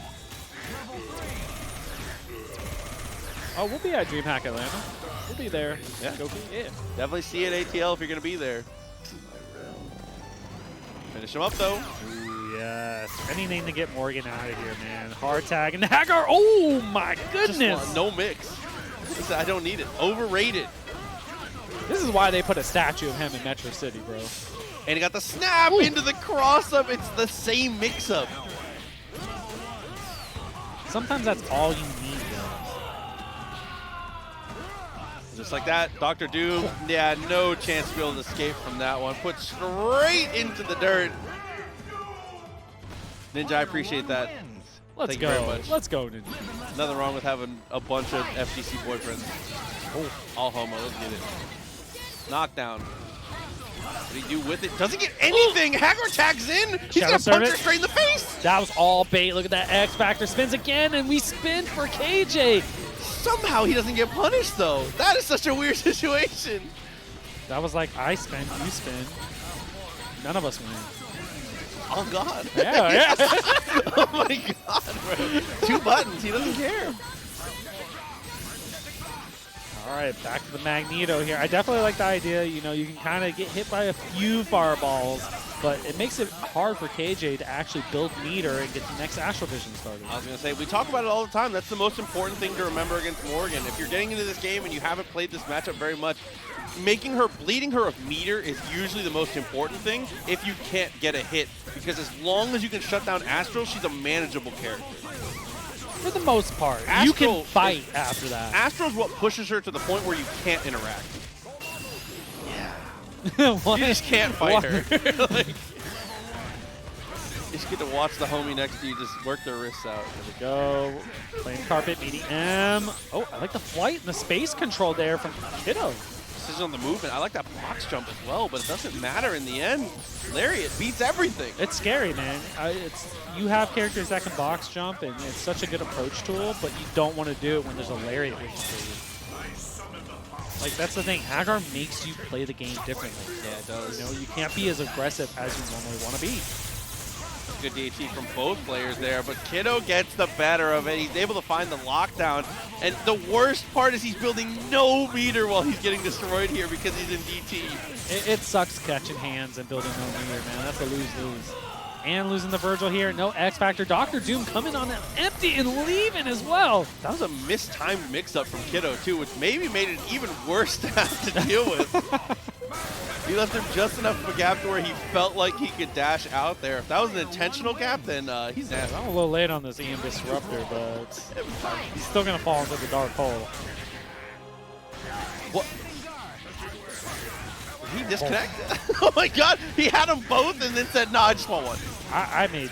Oh, we'll be at DreamHack Atlanta. We'll be there. Yeah. Yeah. Definitely see it at ATL if you're going to be there. Finish him up, though. Ooh, yes. Anything to get Morgan out of here, man. Hard tag and Haggar. Oh, my goodness. Just no mix. I don't need it. Overrated. This is why they put a statue of him in Metro City, bro. And he got the snap into the cross-up. It's the same mix-up. Sometimes that's all you need, though. Just like that, Dr. Doom, yeah, no chance to be able to escape from that one. Put straight into the dirt. Ninja, I appreciate that. Let's Thank go. you very much. Let's go, Ninja. Nothing wrong with having a bunch of FGC boyfriends. Oh, all homo, let's get it. Knockdown. What do you do with it? Doesn't get anything. Haggar tags in. He's going to punch her straight in the face. That was all bait. Look at that X Factor. Spins again, and we spin for KJ. Somehow he doesn't get punished, though. That is such a weird situation. That was like, I spin, you spin. None of us win. Oh, God. Yeah. Oh, my God, bro. 2 buttons. He doesn't care. All right, back to the Magneto here. I definitely like the idea, you know, you can kind of get hit by a few fireballs, but it makes it hard for KJ to actually build meter and get the next Astral Vision started. I was going to say, we talk about it all the time. That's the most important thing to remember against Morgan. If you're getting into this game and you haven't played this matchup very much, bleeding her of meter is usually the most important thing if you can't get a hit, because as long as you can shut down Astral, she's a manageable character. For the most part. Astral, you can fight after that. Astral's what pushes her to the point where you can't interact. You You just can't fight her. Like, you just get to watch the homie next to you just work their wrists out. There we go. Flame Carpet, medium. Oh, I like the flight and the space control there from Kiddo. Precision on the movement. I like that box jump as well, but it doesn't matter in the end. Lariat beats everything. It's scary, man. You have characters that can box jump, and it's such a good approach tool, but you don't want to do it when there's a Lariat waiting for you. Like, that's the thing. Haggar makes you play the game differently. Yeah, it does. You know, you can't be as aggressive as you normally want to be. Good DHT from both players there, but Kiddo gets the better of it. He's able to find the lockdown, and the worst part is he's building no meter while he's getting destroyed here because he's in DT. It sucks catching hands and building no meter, man. That's a lose-lose. And losing the Vergil here. No X Factor. Dr. Doom coming on empty and leaving as well. That was a mistimed mix-up from Kiddo, too, which maybe made it even worse to have to deal with. He left him just enough of a gap to where he felt like he could dash out there. If that was an intentional gap, then he's nasty. I'm a little late on this EM Disruptor, but he's still going to fall into the dark hole. What? Did he disconnect? Oh my god, he had them both and then said, "No, I just want one." I made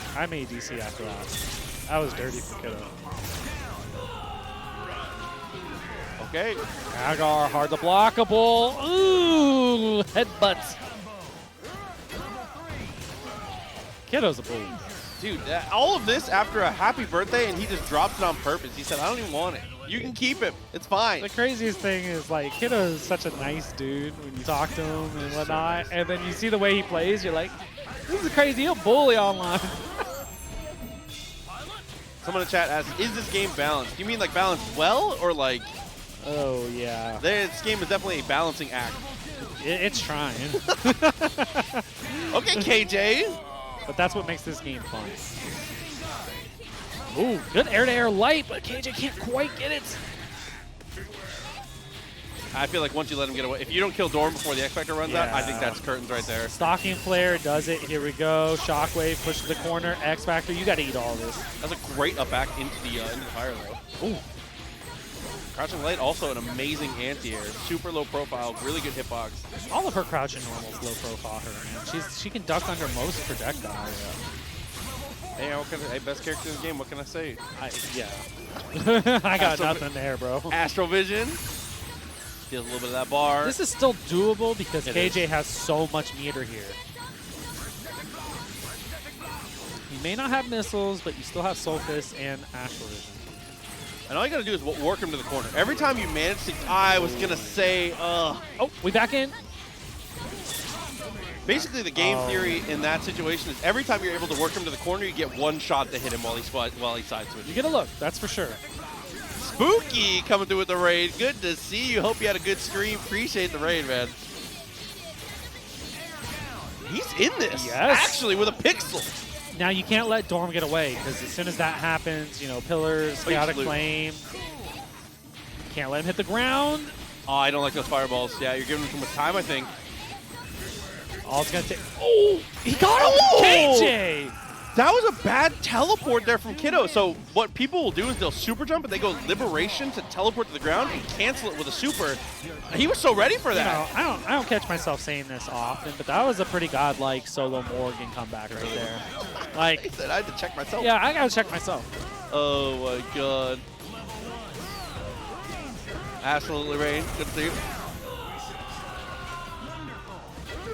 DC after that. That was dirty for Kiddo. Okay. Haggar, hard to blockable. Ooh, headbutts. Kiddo's a bully. Dude, all of this after a happy birthday, and he just dropped it on purpose. He said, "I don't even want it. You can keep him. It's fine." The craziest thing is, like, Kiddo is such a nice dude when you talk to him and whatnot, and then you see the way he plays, you're like, this is crazy. He'll bully online. Someone in the chat asks, "Is this game balanced?" Do you mean like balanced well, or like? Oh, yeah. This game is definitely a balancing act. It's trying. Okay, KJ. But that's what makes this game fun. Ooh, good air-to-air light, but KJ can't quite get it. I feel like once you let him get away, if you don't kill Dorm before the X Factor runs out, I think that's curtains right there. Stalking Flare does it. Here we go. Shockwave, push to the corner. X Factor, you got to eat all this. That's a great up back into the fire, though. Ooh. Crouching Light, also an amazing anti-air. Super low profile, really good hitbox. All of her crouching normals low profile her, man. She can duck under most projectiles. Hey, hey, best character in the game, what can I say? I got nothing there, bro. Astral Vision. Steals a little bit of that bar. This is still doable because KJ has so much meter here. You may not have missiles, but you still have Soul Fist and Astral Vision. And all you gotta do is work him to the corner. Every time you manage to, I was gonna say, Oh, we back in. Basically, the game theory in that situation is every time you're able to work him to the corner, you get one shot to hit him while he side switches. You get a look, that's for sure. Spooky coming through with the raid. Good to see you. Hope you had a good stream. Appreciate the raid, man. He's in this. Yes. Actually, with a pixel. Now, you can't let Dorm get away, because as soon as that happens, you know, Pillars, Chaotic Flame. Can't let him hit the ground. Oh, I don't like those fireballs. Yeah, you're giving him too much time, I think. All it's going to take. Oh, he got him! KJ! That was a bad teleport there from Kiddo. So what people will do is they'll super jump and they go Liberation to teleport to the ground and cancel it with a super. He was so ready for that. You know, I don't catch myself saying this often, but that was a pretty godlike solo Morrigan comeback right there. Like, he said I had to check myself. Yeah, I gotta check myself. Oh my god. Absolutely, Rain. Good to see you.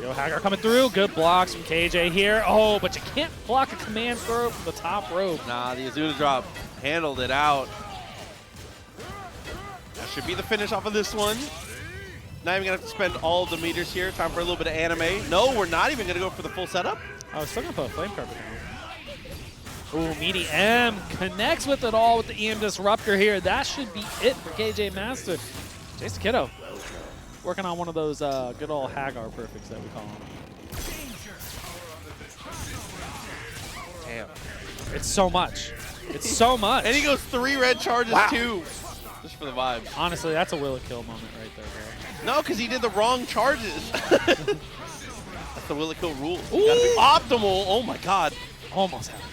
Yo, Haggar coming through. Good blocks from KJ here. Oh, but you can't block a command throw from the top rope. Nah, the Azuna drop handled it out. That should be the finish off of this one. Not even gonna have to spend all the meters here. Time for a little bit of anime. No, we're not even gonna go for the full setup. I was still gonna put a flame carpet down. Ooh, Meaty M connects with it all with the EM Disruptor here. That should be it for KJMASTA. Jasonkido working on one of those good old Haggar perfects that we call them. Damn. It's so much. It's so much. And he goes 3 red charges too. Just for the vibes. Honestly, that's a will it kill moment right there, bro. No, because he did the wrong charges. That's the will it kill rule. You gotta be optimal. Oh my god. Almost had it.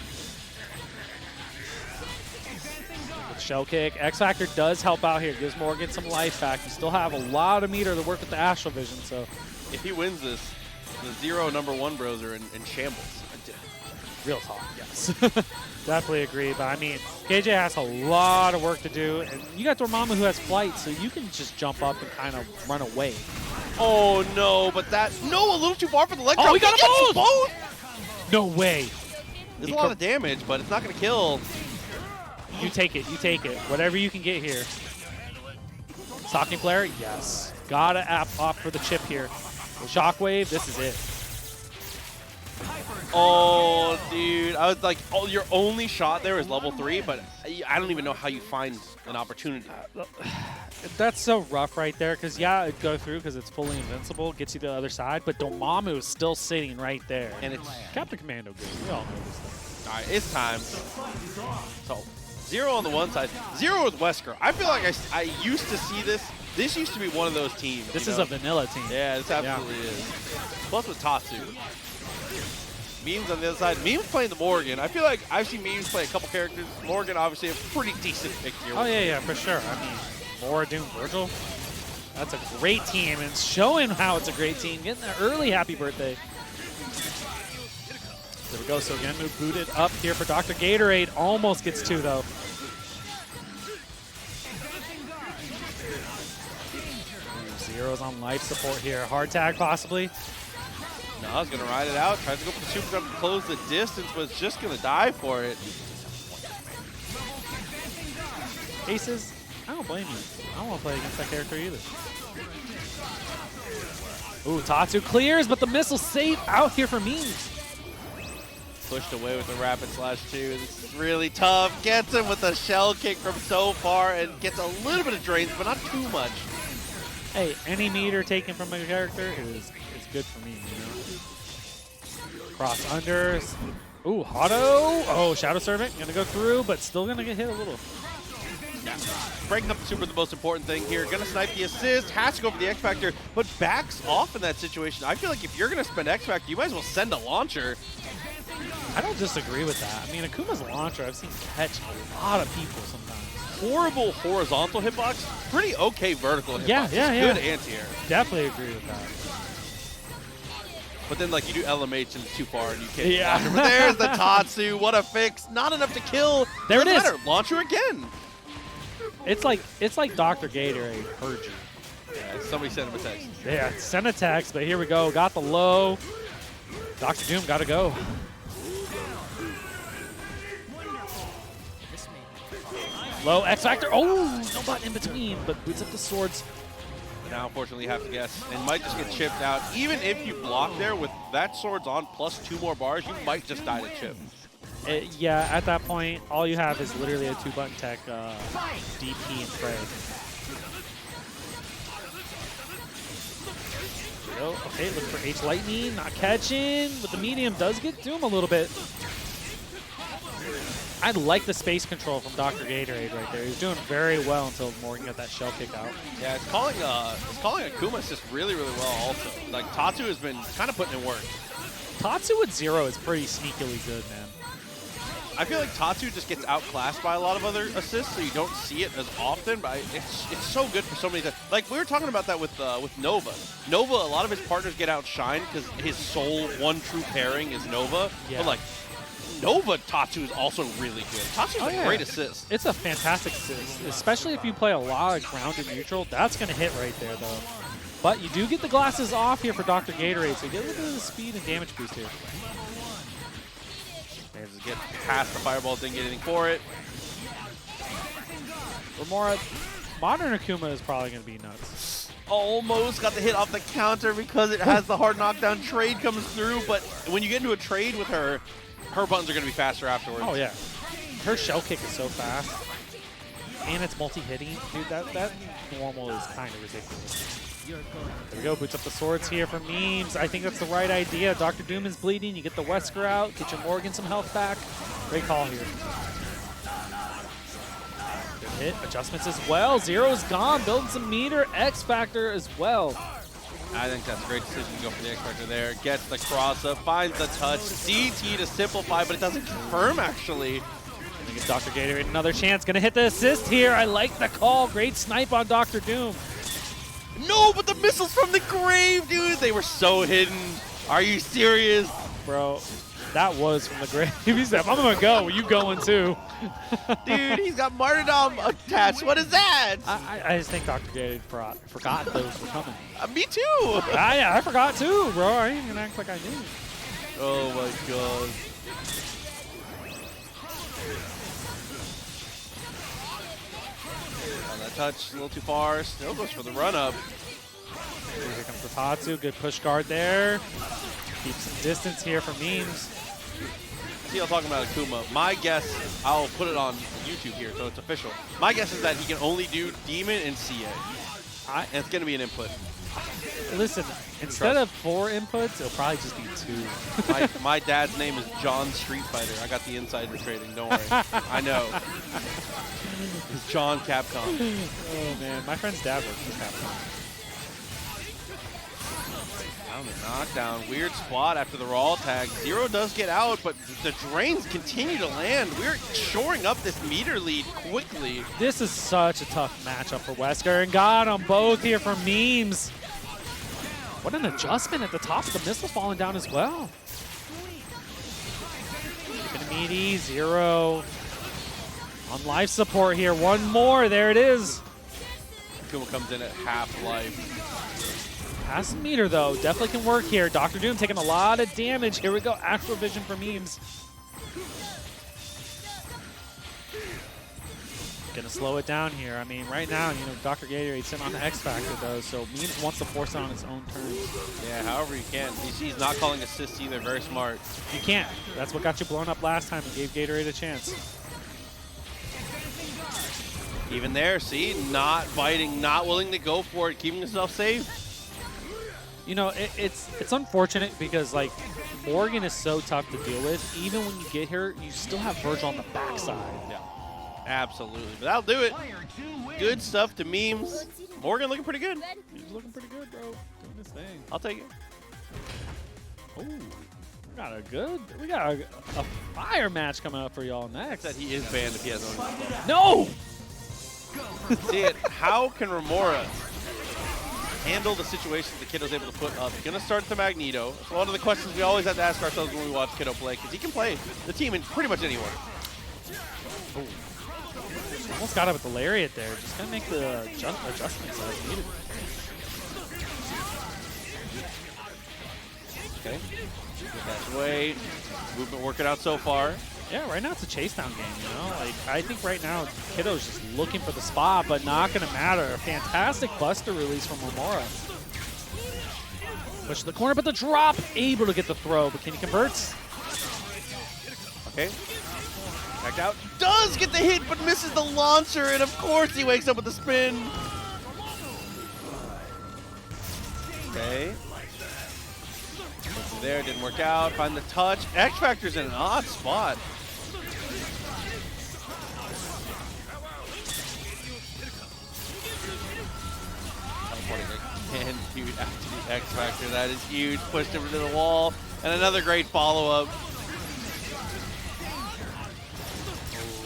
Shell kick. X Factor does help out here. Gives Morrigan some life back. You still have a lot of meter to work with the Astral Vision, so. If he wins this, the 0 #1 bros are in shambles. Real talk, yes. Definitely agree, but I mean, KJ has a lot of work to do, and you got Dormammu who has flight, so you can just jump up and kind of run away. Oh no, but that, no, a little too far for the leg drop. Oh, we got them both! both! No way. There's a lot of damage, but it's not gonna kill. You take it, whatever you can get here. Stocking flare, yes. Gotta opt for the chip here. The shockwave, this is it. Oh, dude. I was like, oh, your only shot there is level 3, but I don't even know how you find an opportunity. That's so rough right there, because, yeah, it'd go through because it's fully invincible, gets you to the other side, but Dormammu is still sitting right there. And it's Captain Commando good. We all know this thing. all right, it's time. So, 0 on the one side, 0 with Wesker. I feel like I used to see this. This used to be one of those teams. This is a vanilla team. Yeah, this absolutely is. Plus with Tatsu. Memes on the other side. Memes playing the Morrigan. I feel like I've seen Memes play a couple characters. Morrigan, obviously, a pretty decent pick here. Oh, yeah, for sure. I mean, Morrigan, Vergil. That's a great team, and showing how it's a great team. Getting an early happy birthday. There we go. So again, move booted up here for DRgatorade. Almost gets 2, though. Zero's on life support here. Hard tag, possibly. No, I was going to ride it out. Tries to go for the super jump to close the distance, but it's just going to die for it. Aces, I don't blame you. I don't want to play against that character either. Ooh, Tatsu clears, but the missile safe out here for Memes. Pushed away with the rapid slash 2. This is really tough. Gets him with a shell kick from so far and gets a little bit of drains, but not too much. Hey, any meter taken from a character is good for me, you know? Cross unders. Ooh, Hotto. Oh, Shadow Servant gonna go through, but still gonna get hit a little. Yeah. Breaking up the super, the most important thing here. Gonna snipe the assist, has to go for the X Factor, but backs off in that situation. I feel like if you're gonna spend X Factor, you might as well send a launcher. I don't disagree with that. I mean, Akuma's launcher, I've seen catch a lot of people sometimes. Horrible horizontal hitbox, pretty okay vertical hitbox. Yeah. Good anti-air. Definitely agree with that. But then, like, you do LMH and it's too far and you can't. Yeah. But there's the Tatsu. What a fix. Not enough to kill. There it is. Matter. Launcher again. It's like DRgatorade Vergil. Yeah, somebody sent him a text. Yeah, send a text, but here we go. Got the low. Dr. Doom got to go. Low X Factor. Oh, no button in between, but boots up the swords. Now, unfortunately, you have to guess. And might just get chipped out. Even if you block there with that swords on plus 2 more bars, you might just die to chip. Yeah, at that point, all you have is literally a 2-button tech DP and pray. Okay, looking for H Lightning, not catching, but the medium does get Doom a little bit. I like the space control from DRgatorade right there. He's doing very well until Morrigan got that shell kick out. Yeah, it's calling Akuma assist really, really well also. Like, Tatsu has been kind of putting in work. Tatsu with 0 is pretty sneakily good, man. I feel like Tatsu just gets outclassed by a lot of other assists, so you don't see it as often, but it's so good for so many times. Like, we were talking about that with Nova. Nova, a lot of his partners get outshined because his sole one true pairing is Nova. Yeah. But, like, Nova Tatsu is also really good. Tatsu's a great assist. It's a fantastic assist, especially if you play a lot of grounded neutral. That's going to hit right there, though. But you do get the glasses off here for DRgatorade, so you get a little bit of the speed and damage boost here. Manages to get past the fireball, didn't get anything for it. Romora, modern Akuma is probably going to be nuts. Almost got the hit off the counter because it has the hard knockdown. Trade comes through, but when you get into a trade with her, her buttons are going to be faster afterwards. Oh, yeah. Her shell kick is so fast. And it's multi-hitting. Dude, that normal is kind of ridiculous. There we go. Boots up the swords here for Memes. I think that's the right idea. Dr. Doom is bleeding. You get the Wesker out. Get your Morrigan some health back. Great call here. Hit adjustments as well. Zero is gone. Building some meter. X Factor as well. I think that's a great decision to go for the X Factor there. Gets the cross up, finds the touch. DT to simplify, but it doesn't confirm actually. I think it's DRgatorade another chance. Gonna hit the assist here. I like the call. Great snipe on Dr. Doom. No, but the missiles from the grave, dude. They were so hidden. Are you serious? Bro, that was from the grave. He said, if I'm gonna go, well, you going too. Dude, he's got martyrdom attached. What is that? I just think DRgatorade forgot those were coming. Me too. Yeah, I forgot too, bro. I ain't gonna act like I knew. Oh my god. On that touch, a little too far. Still goes for the run up. Here comes the Tatsu. Good push guard there. Keep some distance here for memes. See, I'm talking about Akuma. My guess, I'll put it on YouTube here, so it's official. My guess is that he can only do Demon and CA. And it's going to be an input. Listen, instead of 4 inputs, it'll probably just be 2. My dad's name is John Street Fighter. I got the insider trading, don't worry. I know. It's John Capcom. Oh, man. My friend's dad works for Capcom. Down the knockdown. Weird spot after the raw tag. Zero does get out, but the drains continue to land. We're shoring up this meter lead quickly. This is such a tough matchup for Wesker, and got them both here for memes. What an adjustment at the top. The missile falling down as well. Keeping it meaty. Zero on life support here. One more. There it is. Akuma comes in at half life. Has some meter, though. Definitely can work here. Dr. Doom taking a lot of damage. Here we go. Astral Vision for memes. Gonna slow it down here. I mean, right now, you know, DRgatorade sitting on the X Factor, though, so memes wants to force it on its own terms. Yeah, however you can. He's not calling assists either. Very smart. You can't. That's what got you blown up last time and gave Gatorade a chance. Even there, see? Not biting, not willing to go for it, keeping himself safe. You know, it's unfortunate because, like, Morrigan is so tough to deal with. Even when you get here, you still have Vergil on the backside. Yeah, absolutely. But that'll do it. Good stuff to memes. Morrigan looking pretty good. He's looking pretty good, bro. Doing his thing. I'll take it. Oh, we got a fire match coming up for y'all next. That he is banned if he has only. No! See it. How can Romora handle the situation the Kiddo's able to put up? He's going to start the Magneto. It's one of the questions we always have to ask ourselves when we watch Kiddo play, because he can play the team in pretty much anywhere. Oh. Almost got it with the Lariat there. Just going to make the adjustments as needed. Okay. That's away. Movement working out so far. Yeah, right now it's a chase down game, you know? Like, I think right now Kiddo's just looking for the spot, but not going to matter. A fantastic Buster release from Romora. Push to the corner, but the drop, able to get the throw, but can he convert? Okay. Back out. Does get the hit, but misses the launcher, and of course he wakes up with the spin. Okay. There, didn't work out. Find the touch. X Factor's in an odd spot. And dude, after the X Factor, that is huge. Pushed him to the wall, and another great follow-up. Oh,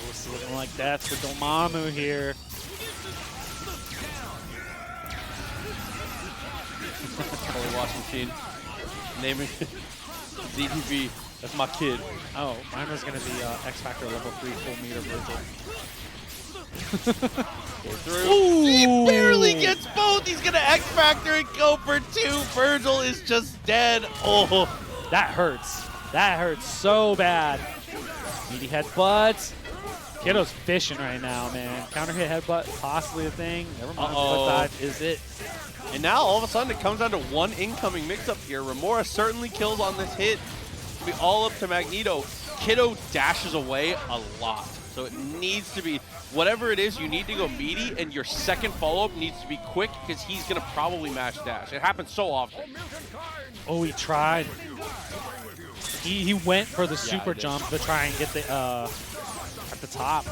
it's looking like that's for Dormammu here. Holy wash machine. Naming ZTV. That's my kid. Oh, mine was going to be X Factor level 3 full meter Vergil. Go through. Ooh. He barely gets both. He's going to X Factor and go for 2. Vergil is just dead. Oh, that hurts. That hurts so bad. Meaty headbutt. Kiddo's fishing right now, man. Counter hit headbutt, possibly a thing. Never mind. But that is it. And now all of a sudden it comes down to one incoming mix-up here. Romora certainly kills on this hit. It'll be all up to Magneto. Kiddo dashes away a lot. So it needs to be, whatever it is, you need to go meaty, and your second follow-up needs to be quick because he's going to probably mash dash. It happens so often. Oh, he tried. He went for the super jump to try and get the at the top.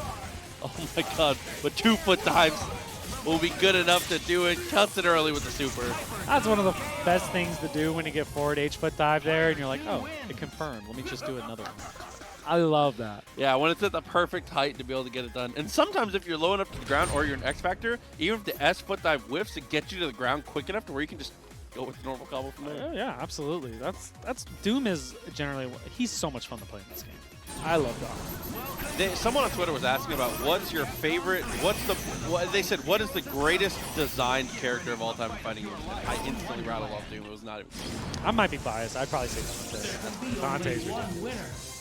Oh my god, but 2 foot dives will be good enough to do it. Cuts it early with the super. That's one of the best things to do when you get forward H-foot dive there, and you're like, oh, it confirmed. Let me just do another one. I love that. Yeah, when it's at the perfect height to be able to get it done. And sometimes if you're low enough to the ground or you're an X Factor, even if the S foot dive whiffs, it gets you to the ground quick enough to where you can just go with the normal combo from there. Yeah, absolutely. That's Doom is generally, he's so much fun to play in this game. I love Doom. Someone on Twitter was asking about what's your favorite, they said, what is the greatest designed character of all time in fighting games? And I instantly rattled off Doom. It was not even. I might be biased. I'd probably say Dante. Dante's ridiculous.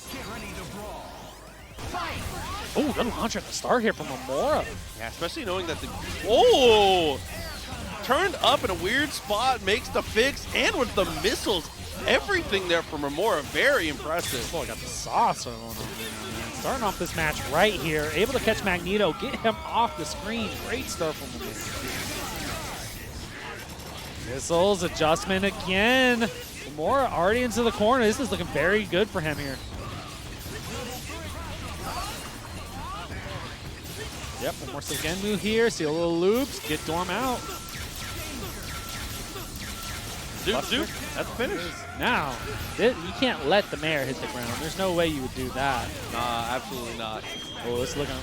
Oh, good launcher at the start here from Romora. Yeah, especially knowing that the... Oh! Turned up in a weird spot, makes the fix, and with the missiles, everything there from Romora, very impressive. Oh, I got the sauce going on here, man. Starting off this match right here, able to catch Magneto, get him off the screen. Great start from Romora. Missiles, adjustment again. Romora already into the corner. This is looking very good for him here. Yep, one more Genmu here. See a little loops. Get Dorm out. Zoop, zoop. That's the finish. Now, you can't let the mayor hit the ground. There's no way you would do that. Nah, absolutely not. Oh, it's looking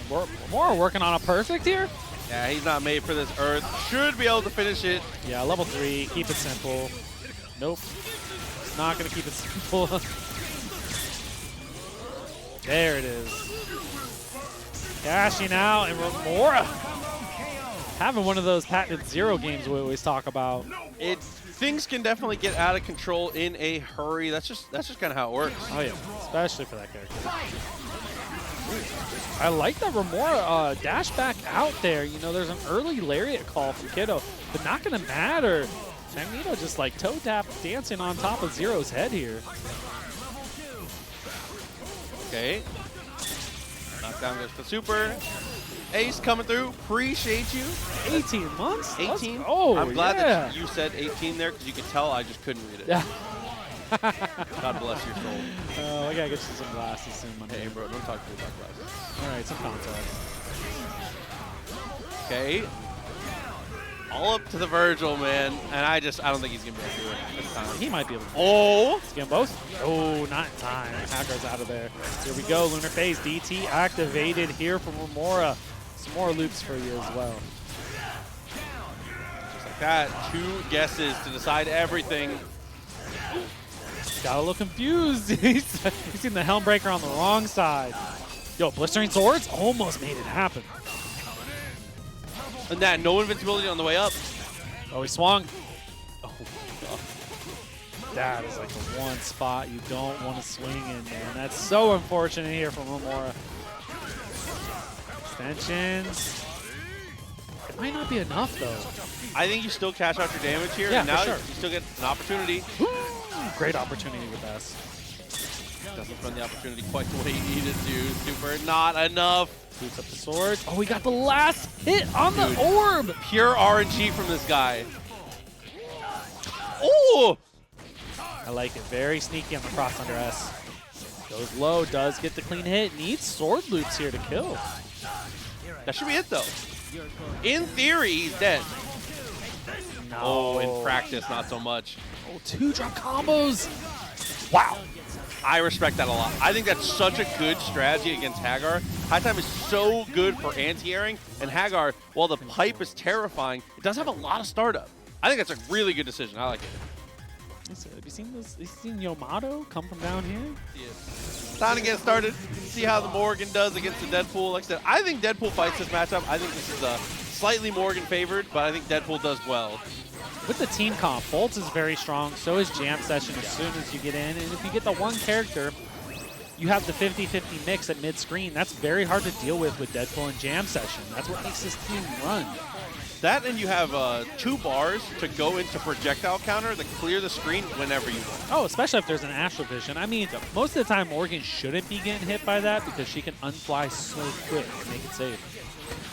more working on a perfect here. Yeah, he's not made for this Earth. Should be able to finish it. Yeah, level 3. Keep it simple. Nope. It's not going to keep it simple. There it is. Cashing out, and Romora having one of those patented zero games we always talk about. Things can definitely get out of control in a hurry. That's just kind of how it works. Oh yeah, especially for that character. I like that Romora dash back out there. You know, there's an early lariat call from Kiddo, but not gonna matter. Magneto just like toe tap dancing on top of Zero's head here. Okay. Knockdown goes for super. Ace coming through. Appreciate you. 18 months? 18? Oh, I'm glad that you said 18 there because you could tell I just couldn't read it. Yeah. God bless your soul. Oh, I gotta get you some glasses soon, my Hey, man. bro, don't talk to me about glasses. All right, some contact. Okay. All up to the Vergil, man. And I don't think he's going to be able to do it this time. He might be able to. Oh! Let's get them both. Oh, not in time. Haggar's out of there. Here we go. Lunar Phase DT activated here from Romora. Some more loops for you as well. Just like that. 2 guesses to decide everything. Got a little confused. He's seen the Helmbreaker on the wrong side. Yo, Blistering Swords almost made it happen. And that no invincibility on the way up. Oh, he swung. Oh, God. That is like the one spot you don't want to swing in, man. That's so unfortunate here from Romora. Extensions. It might not be enough, though. I think you still cash out your damage here. Yeah, and now for sure. you still get an opportunity. Great opportunity with S. Doesn't run the opportunity quite the way he needed to. Super not enough. Boots up the sword. Oh, we got the last hit on the orb. Pure RNG from this guy. Oh! I like it. Very sneaky on the cross under S. Goes low, does get the clean hit. Needs sword loops here to kill. That should be it, though. In theory, he's dead. No. Oh, in practice, not so much. Oh, 2 drop combos. Wow. I respect that a lot. I think that's such a good strategy against Haggar. High Time is so good for anti-airing, and Haggar, while the pipe is terrifying, it does have a lot of startup. I think that's a really good decision. I like it. Have you seen this? Have you seen Yamato come from down here? Yeah. Time to get started. See how the Morrigan does against the DeadPool. Like I said, I think DeadPool fights this matchup. I think this is slightly Morrigan favored, but I think DeadPool does well. With the team comp, Bolts is very strong. So is Jam Session as soon as you get in. And if you get the one character, you have the 50-50 mix at mid-screen. That's very hard to deal with DeadPool and Jam Session. That's what makes this team run. That and you have 2 bars to go into projectile counter that clear the screen whenever you want. Oh, especially if there's an Astral Vision. I mean, most of the time Morrigan shouldn't be getting hit by that because she can unfly so quick and make it safe.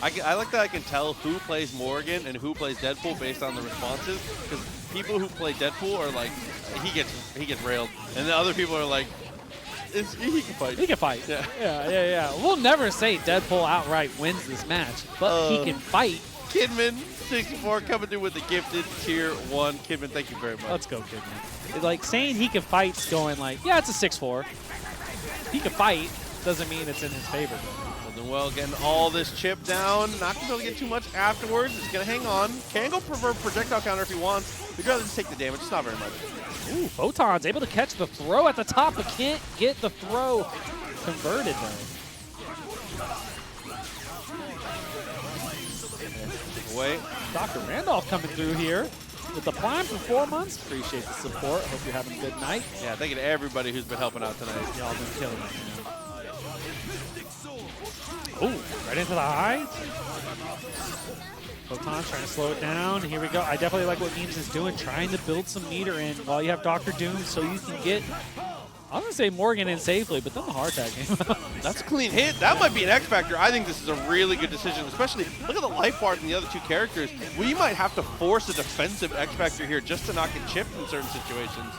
I like that I can tell who plays Morrigan and who plays DeadPool based on the responses, because people who play DeadPool are like, he gets railed, and the other people are like, He can fight. He can fight. Yeah. Yeah. We'll never say DeadPool outright wins this match, but he can fight. Kidman, 64, coming through with the gifted tier 1. Kidman, thank you very much. Let's go, Kidman. Like, saying he can fight's going like, yeah, it's a 6-4. He can fight. Doesn't mean it's in his favor, though. Doing well, getting all this chip down. Not going to be able to get too much afterwards. It's going to hang on. Can go for projectile counter if he wants. We'd rather just take the damage. It's not very much. Ooh, Photon's able to catch the throw at the top, but can't get the throw converted, though. Wait. Dr. Randolph coming through here with the Prime for 4 months. Appreciate the support. Hope you're having a good night. Yeah, thank you to everybody who's been helping out tonight. Y'all been killing it, man. Ooh, right into the high. Photon trying to slow it down. Here we go. I definitely like what Memes is doing, trying to build some meter in while you have Dr. Doom so you can get, I'm going to say Morrigan in safely, but then the hard tag game. That's a clean hit. That might be an X Factor. I think this is a really good decision, especially look at the life bars in the other two characters. We might have to force a defensive X Factor here just to not get chipped in certain situations.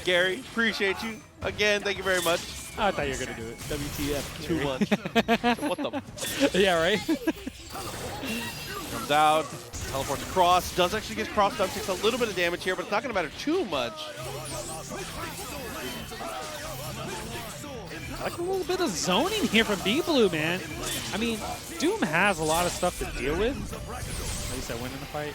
Gary, appreciate you. Again, thank you very much. I thought you were going to do it. WTF. Too much. What the? Yeah, right? Comes out, teleports across, does actually get crossed up, takes a little bit of damage here, but it's not going to matter too much. I like a little bit of zoning here from B-Blue, man. I mean, Doom has a lot of stuff to deal with. At least I win in the fight.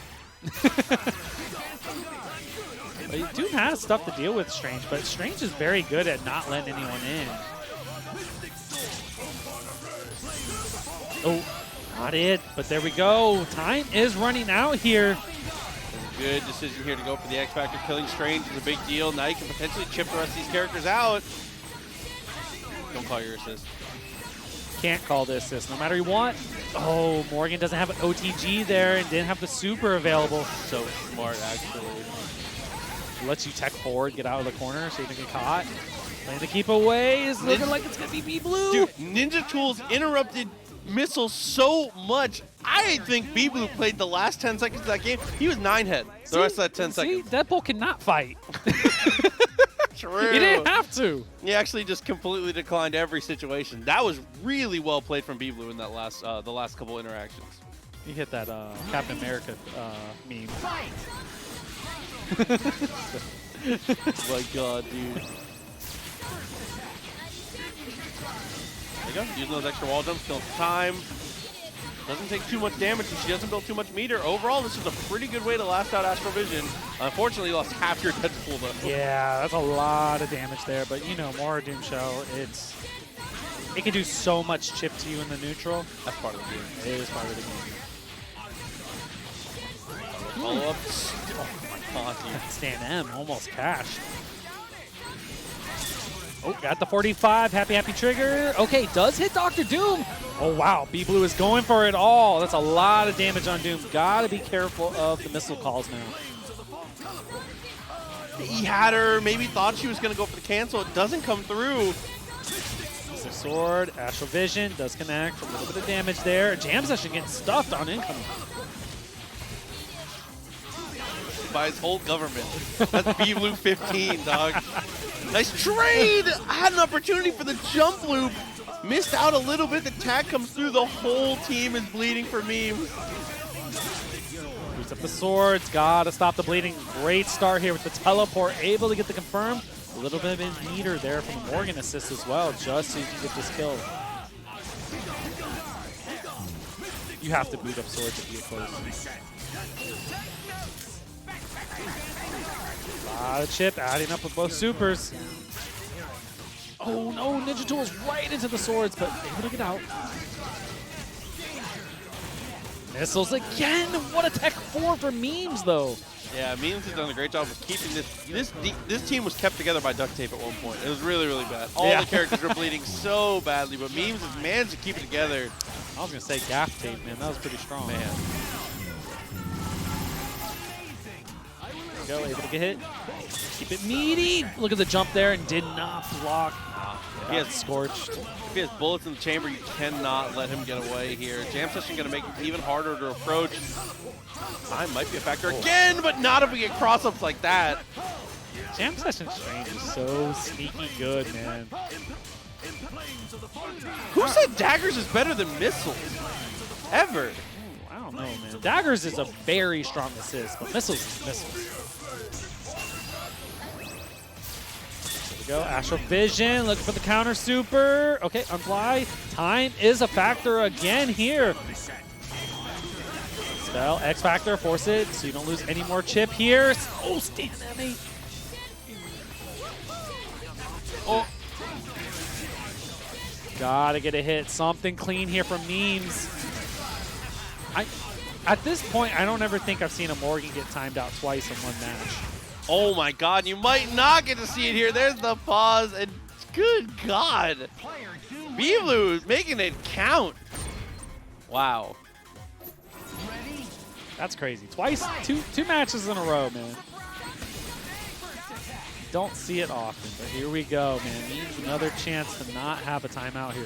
But Doom has stuff to deal with Strange, but Strange is very good at not letting anyone in. Oh, not it, but there we go. Time is running out here. Good decision here to go for the X Factor. Killing Strange is a big deal. Now you can potentially chip the rest of these characters out. Don't call your assist. Can't call the assist, no matter what. Oh, Morrigan doesn't have an OTG there and didn't have the super available. So smart, actually. Lets you tech forward, get out of the corner so you don't get caught. Playing to keep away is looking like it's going to be B-Blue. Dude, Ninja Tools interrupted missiles so much. I think B-Blue played the last 10 seconds of that game. He was 9-head the rest of that 10 seconds. DeadPool cannot fight. True. He didn't have to. He actually just completely declined every situation. That was really well played from B-Blue in that last, the last couple interactions. He hit that Captain America meme. My God, dude. There you go. Using those extra wall jumps, killing time. Doesn't take too much damage, and she doesn't build too much meter. Overall, this is a pretty good way to last out Astral Vision. Unfortunately, you lost half your DeadPool, though. Yeah, that's a lot of damage there. But, you know, more Doom Show, it can do so much chip to you in the neutral. That's part of the game. It is part of the game. Follow up. Oh, my God, dude. Stan M almost cashed. Oh, got the 45. Happy trigger. Okay, does hit Dr. Doom. Oh, wow. B-Blue is going for it all. That's a lot of damage on Doom. Gotta be careful of the missile calls now. He had her. Maybe thought she was going to go for the cancel. It doesn't come through. It's a sword. Astral Vision does connect. A little bit of damage there. Jam Session getting stuffed on incoming. By his whole government. That's B-Blue 15, dog. Nice trade! I had an opportunity for the jump loop. Missed out a little bit. The tag comes through. The whole team is bleeding for me. Boots up the swords. Gotta stop the bleeding. Great start here with the teleport. Able to get the confirm. A little bit of a meter there from the Morrigan assist as well, just so you can get this kill. You have to boot up swords if you get close. A lot of chip adding up with both supers. Oh no, Ninja Tools right into the swords, but able to get out. Missiles again. What a tech 4 for Memes, though. Yeah, Memes has done a great job of keeping this team was kept together by duct tape at one point. It was really, really bad. All the characters were bleeding so badly, but Memes has managed to keep it together. I was going to say gaff tape, man. That was pretty strong. Man. There we go, able to get hit. Keep it meaty. Look at the jump there and did not block. He has scorched. If he has bullets in the chamber, you cannot let him get away here. Jam Session going to make it even harder to approach. Time might be a factor again, but not if we get cross-ups like that. Jam Session Strange is so sneaky good, man. Who said daggers is better than missiles? Ever. I don't know, man. Daggers is a very strong assist, but missiles is missiles. Go. Astral Vision, looking for the counter super. Okay, unfly. Time is a factor again here. Spell, X Factor, force it so you don't lose any more chip here. Oh, stand at me. Oh. Gotta get a hit. Something clean here from Memes. At this point, I don't ever think I've seen a Morrigan get timed out twice in one match. Oh my god, you might not get to see it here. There's the pause, and good god. B-Blue making it count. Wow. That's crazy. Twice, two matches in a row, man. Don't see it often, but here we go, man. Means another chance to not have a timeout here.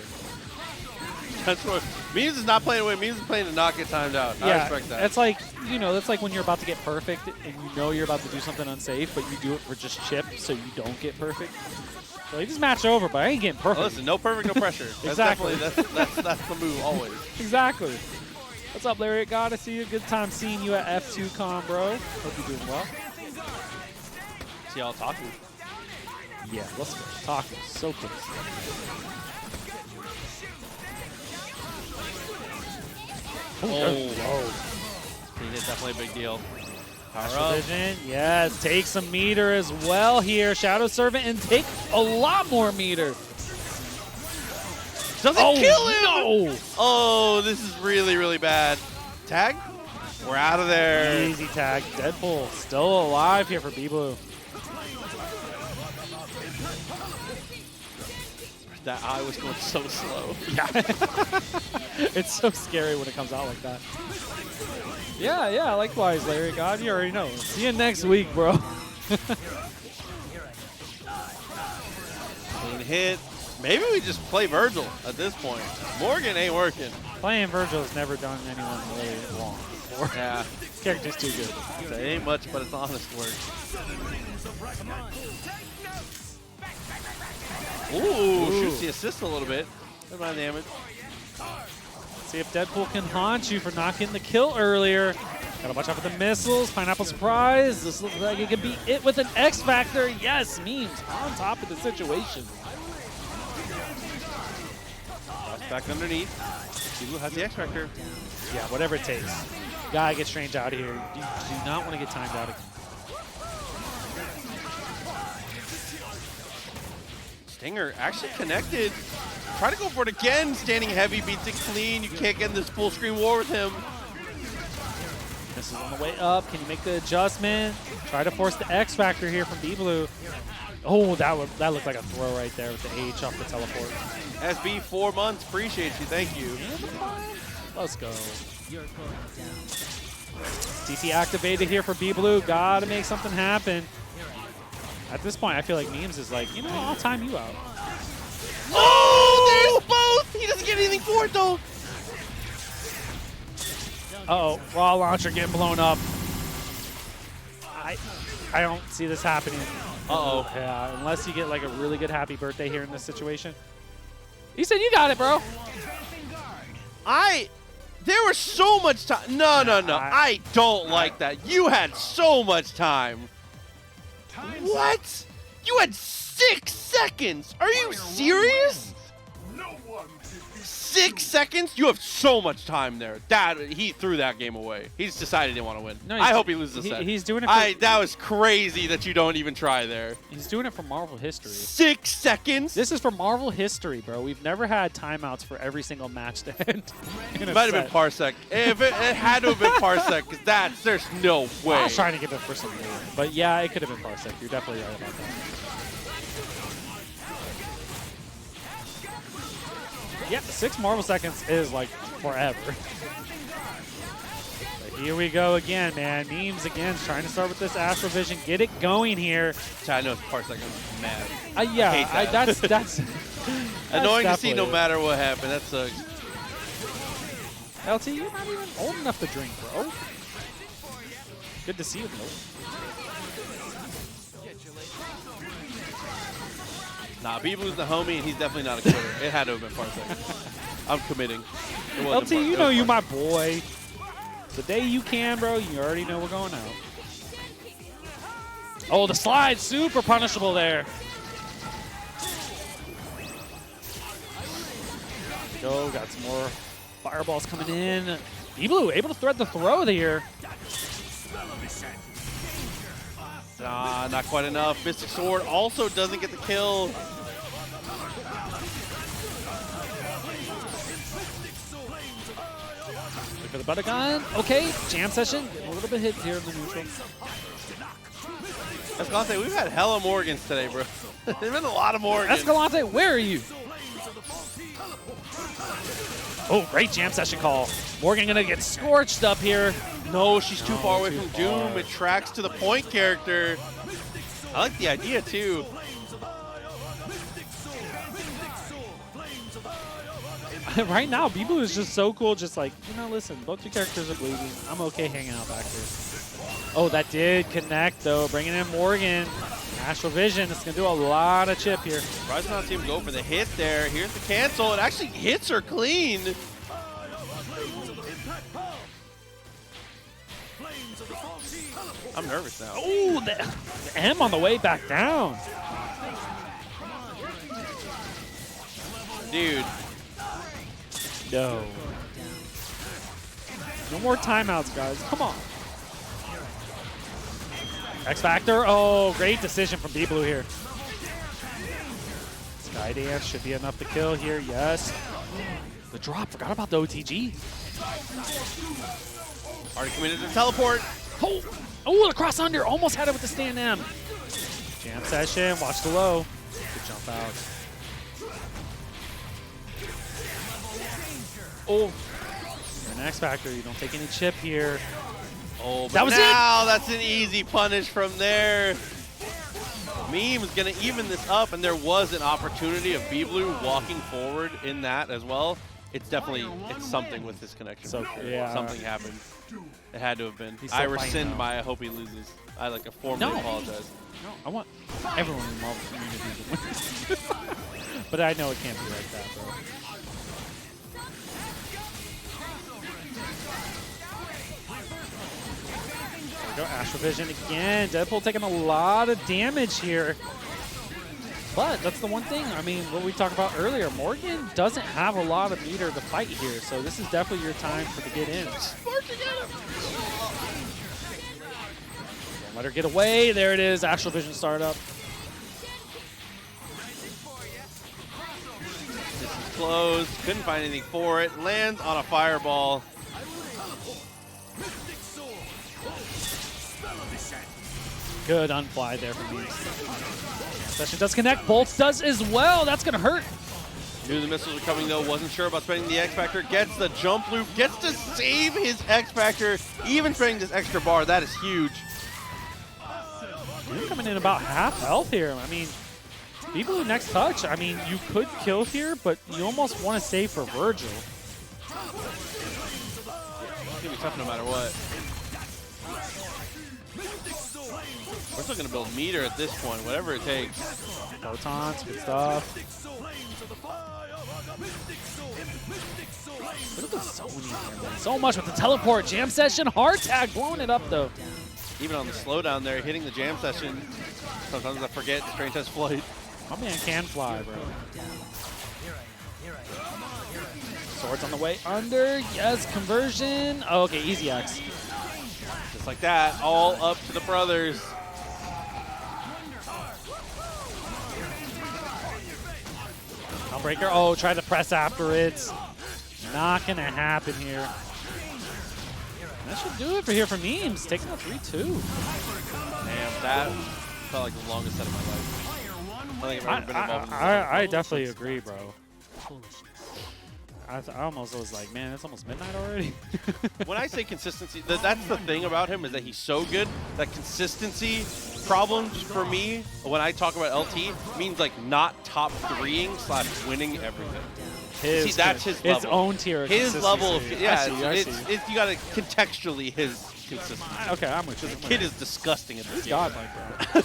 That's what Memes is not playing away. Memes is playing to not get timed out. I respect that. It's like, you know, that's like when you're about to get perfect and you know you're about to do something unsafe, but you do it for just chip so you don't get perfect. So he just matched over, but I ain't getting perfect. Oh, listen, no perfect, no pressure. Exactly. That's the move always. Exactly. What's up, Larry? Gotta see you. Good time seeing you at F2Con, bro. Hope you're doing well. See y'all talking. Yeah, let's go. Talking. So close. It's definitely a big deal. Power Astral up. Vision, yes, take some meter as well here. Shadow Servant and take a lot more meter. Doesn't kill him! No! Oh, this is really, really bad. Tag? We're out of there. Easy tag. DeadPool still alive here for B-Blue. That eye was going so slow. Yeah. It's so scary when it comes out like that. Yeah, likewise, Larry. God, you already know. See you next week, bro. Clean hit. Maybe we just play Vergil at this point. Morrigan ain't working. Playing Vergil has never done anyone really wrong before. Yeah. This character's too good. It ain't much, but it's honest work. Ooh, shoots the assist a little bit. Good amount of damage. See if DeadPool can haunt you for not getting the kill earlier. Gotta watch out for the missiles. Pineapple Surprise. This looks like it could be it with an X Factor. Yes, Memes on top of the situation. Back underneath. B-Blue has the X Factor. Yeah, whatever it takes. Gotta get Strange out of here. You do not want to get timed out again. Stinger actually connected. Try to go for it again. Standing heavy beats it clean. You can't get in this full screen war with him. This is on the way up. Can you make the adjustment? Try to force the X Factor here from B-Blue. Oh, that looked like a throw right there with the H off the teleport. SB, 4 months. Appreciate you. Thank you. Let's go. TP activated here for B-Blue. Gotta make something happen. At this point, I feel like Memes is like, you know, I'll time you out. Oh, there's both! He doesn't get anything for it, though. Uh-oh, raw launcher getting blown up. I don't see this happening. Uh-oh. Yeah, unless you get like a really good happy birthday here in this situation. You said you got it, bro. There was so much time. No. I don't like that. You had so much time. What? You had 6 seconds. Are you serious? 6 seconds? You have so much time there. He threw that game away. He just decided he didn't want to win. No, I hope he loses the set. He's doing it for, that was crazy that you don't even try there. He's doing it for Marvel history. 6 seconds? This is for Marvel history, bro. We've never had timeouts for every single match to end. It might have been Parsec. If it had to have been Parsec, because there's no way. I was trying to give it for some more. But yeah, it could have been Parsec. You're definitely right about that. Yeah, 6 Marvel seconds is like forever. Here we go again, man. Memes again, trying to start with this Astral Vision. Get it going here. I know it's parts like I'm mad. Yeah, that's annoying to see no definitely matter what happened. That sucks. LT, you're not even old enough to drink, bro. Good to see you, though. Nah, B-Blue's the homie, and he's definitely not a quitter. It had to have been Parsec. I'm committing. LT, you know you my boy. The day you can, bro, you already know we're going out. Oh, the slide, super punishable there. Go, got some more fireballs coming in. B-Blue able to thread the throw here. Nah, not quite enough. Mystic Sword also doesn't get the kill. Look for the butter gun. Okay, jam session. Getting a little bit hit here in the neutral. Escalante, we've had hella Morgans today, bro. There's been a lot of Morgans. Escalante, where are you? Oh, great jam session call. Morgan gonna get scorched up here. No, she's too far away from far. Doom. It tracks to the point character. I like the idea, too. Right now, B-Blue is just so cool. Just like, you know, listen, both your characters are bleeding. I'm okay hanging out back here. Oh, that did connect, though. Bringing in Morgan. Astral Vision. It's going to do a lot of chip here. Surprised not to see him go for the hit there. Here's the cancel. It actually hits her clean. I'm nervous now. Oh, the M on the way back down. Dude. No. No more timeouts, guys. Come on. X Factor. Oh, great decision from B-Blue here. Sky Dance should be enough to kill here. Yes. The drop. Forgot about the OTG. Already committed to teleport. Oh, the cross under. Almost had it with the stand M. Jam session. Watch the low. Good jump out. Oh. You're an X Factor. You don't take any chip here. Oh, but that was now that's an easy punish from there. Meme's going to even this up, and there was an opportunity of B-Blue walking forward in that as well. It's definitely, it's something with this connection. So, yeah. Something happened. It had to have been. He's I so rescind my I hope he loses. I like a formally apologize. No, I want everyone involved in the community to win. But I know it can't be like that, bro. There we go, Astral Vision again. DeadPool taking a lot of damage here. But that's the one thing, I mean, what we talked about earlier, Morgan doesn't have a lot of meter to fight here, so this is definitely your time to get in. Don't let her get away. There it is, Astral Vision startup. This is close. Couldn't find anything for it. Lands on a fireball. Good unfly there for me. Session does connect. Bolts does as well. That's going to hurt. Knew the missiles were coming, though. Wasn't sure about spending the X Factor. Gets the jump loop. Gets to save his X Factor. Even spending this extra bar. That is huge. You're coming in about half health here. I mean, B-Blue next touch. I mean, you could kill here, but you almost want to save for Vergil. It's going to be tough no matter what. We're still going to build meter at this point, whatever it takes. Photons, good stuff. Look at the zoning here, man. So much with the teleport. Jam session, hard tag, blowing it up, though. Even on the slowdown there, hitting the jam session. Sometimes I forget Strange has flight. My man can fly, bro. Swords on the way under. Yes, conversion. Oh, okay, easy X. Just like that, all up to the brothers. Breaker. Oh, try to press after it. Not going to happen here. That should do it for here for Memes. Taking a 3-2. Damn, that felt like the longest set of my life. I think I've ever been involved in this. I definitely agree, bro. I almost was like, man, it's almost midnight already. When I say consistency, that's the thing about him, is that he's so good that consistency problems for me when I talk about LT means like not top 3ing / winning everything. See, that's his level. His own tier of his level of, consistency. yeah, I see. it's you gotta contextually his consistency. Okay, I'm with you. The kid is disgusting at this game. Godlike, bro.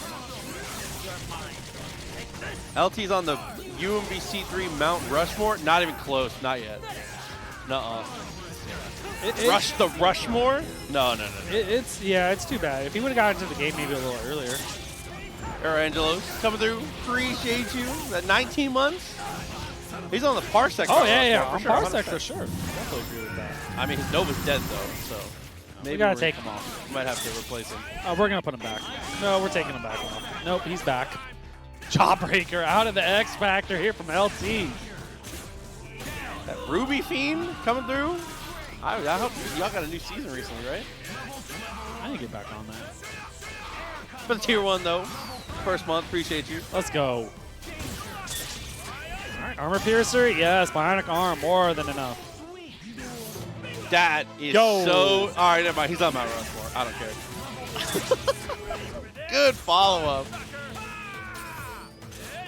LT's on the UMvC3 Mount Rushmore. Not even close. Not yet. Nuh-uh. The Rushmore? No. It's too bad. If he would have gotten into the game maybe a little earlier. Angelos coming through. Appreciate you. That 19 months? He's on the Parsec. Oh, yeah. For On sure, Parsec 100%. for sure. Definitely agree with that. I mean, his Nova's dead, though, so maybe We got to take him off. We might have to replace him. We're going to put him back. No, we're taking him back off. Nope, he's back. Jawbreaker out of the X Factor here from LT. That Ruby Fiend coming through. I hope y'all got a new season recently, right? I need to get back on that. For the tier 1, though. First month. Appreciate you. Let's go. All right, Armor Piercer. Yes, Bionic Arm. More than enough. That is so... All right, never mind. He's on Mount Rushmore. I don't care. Good follow-up.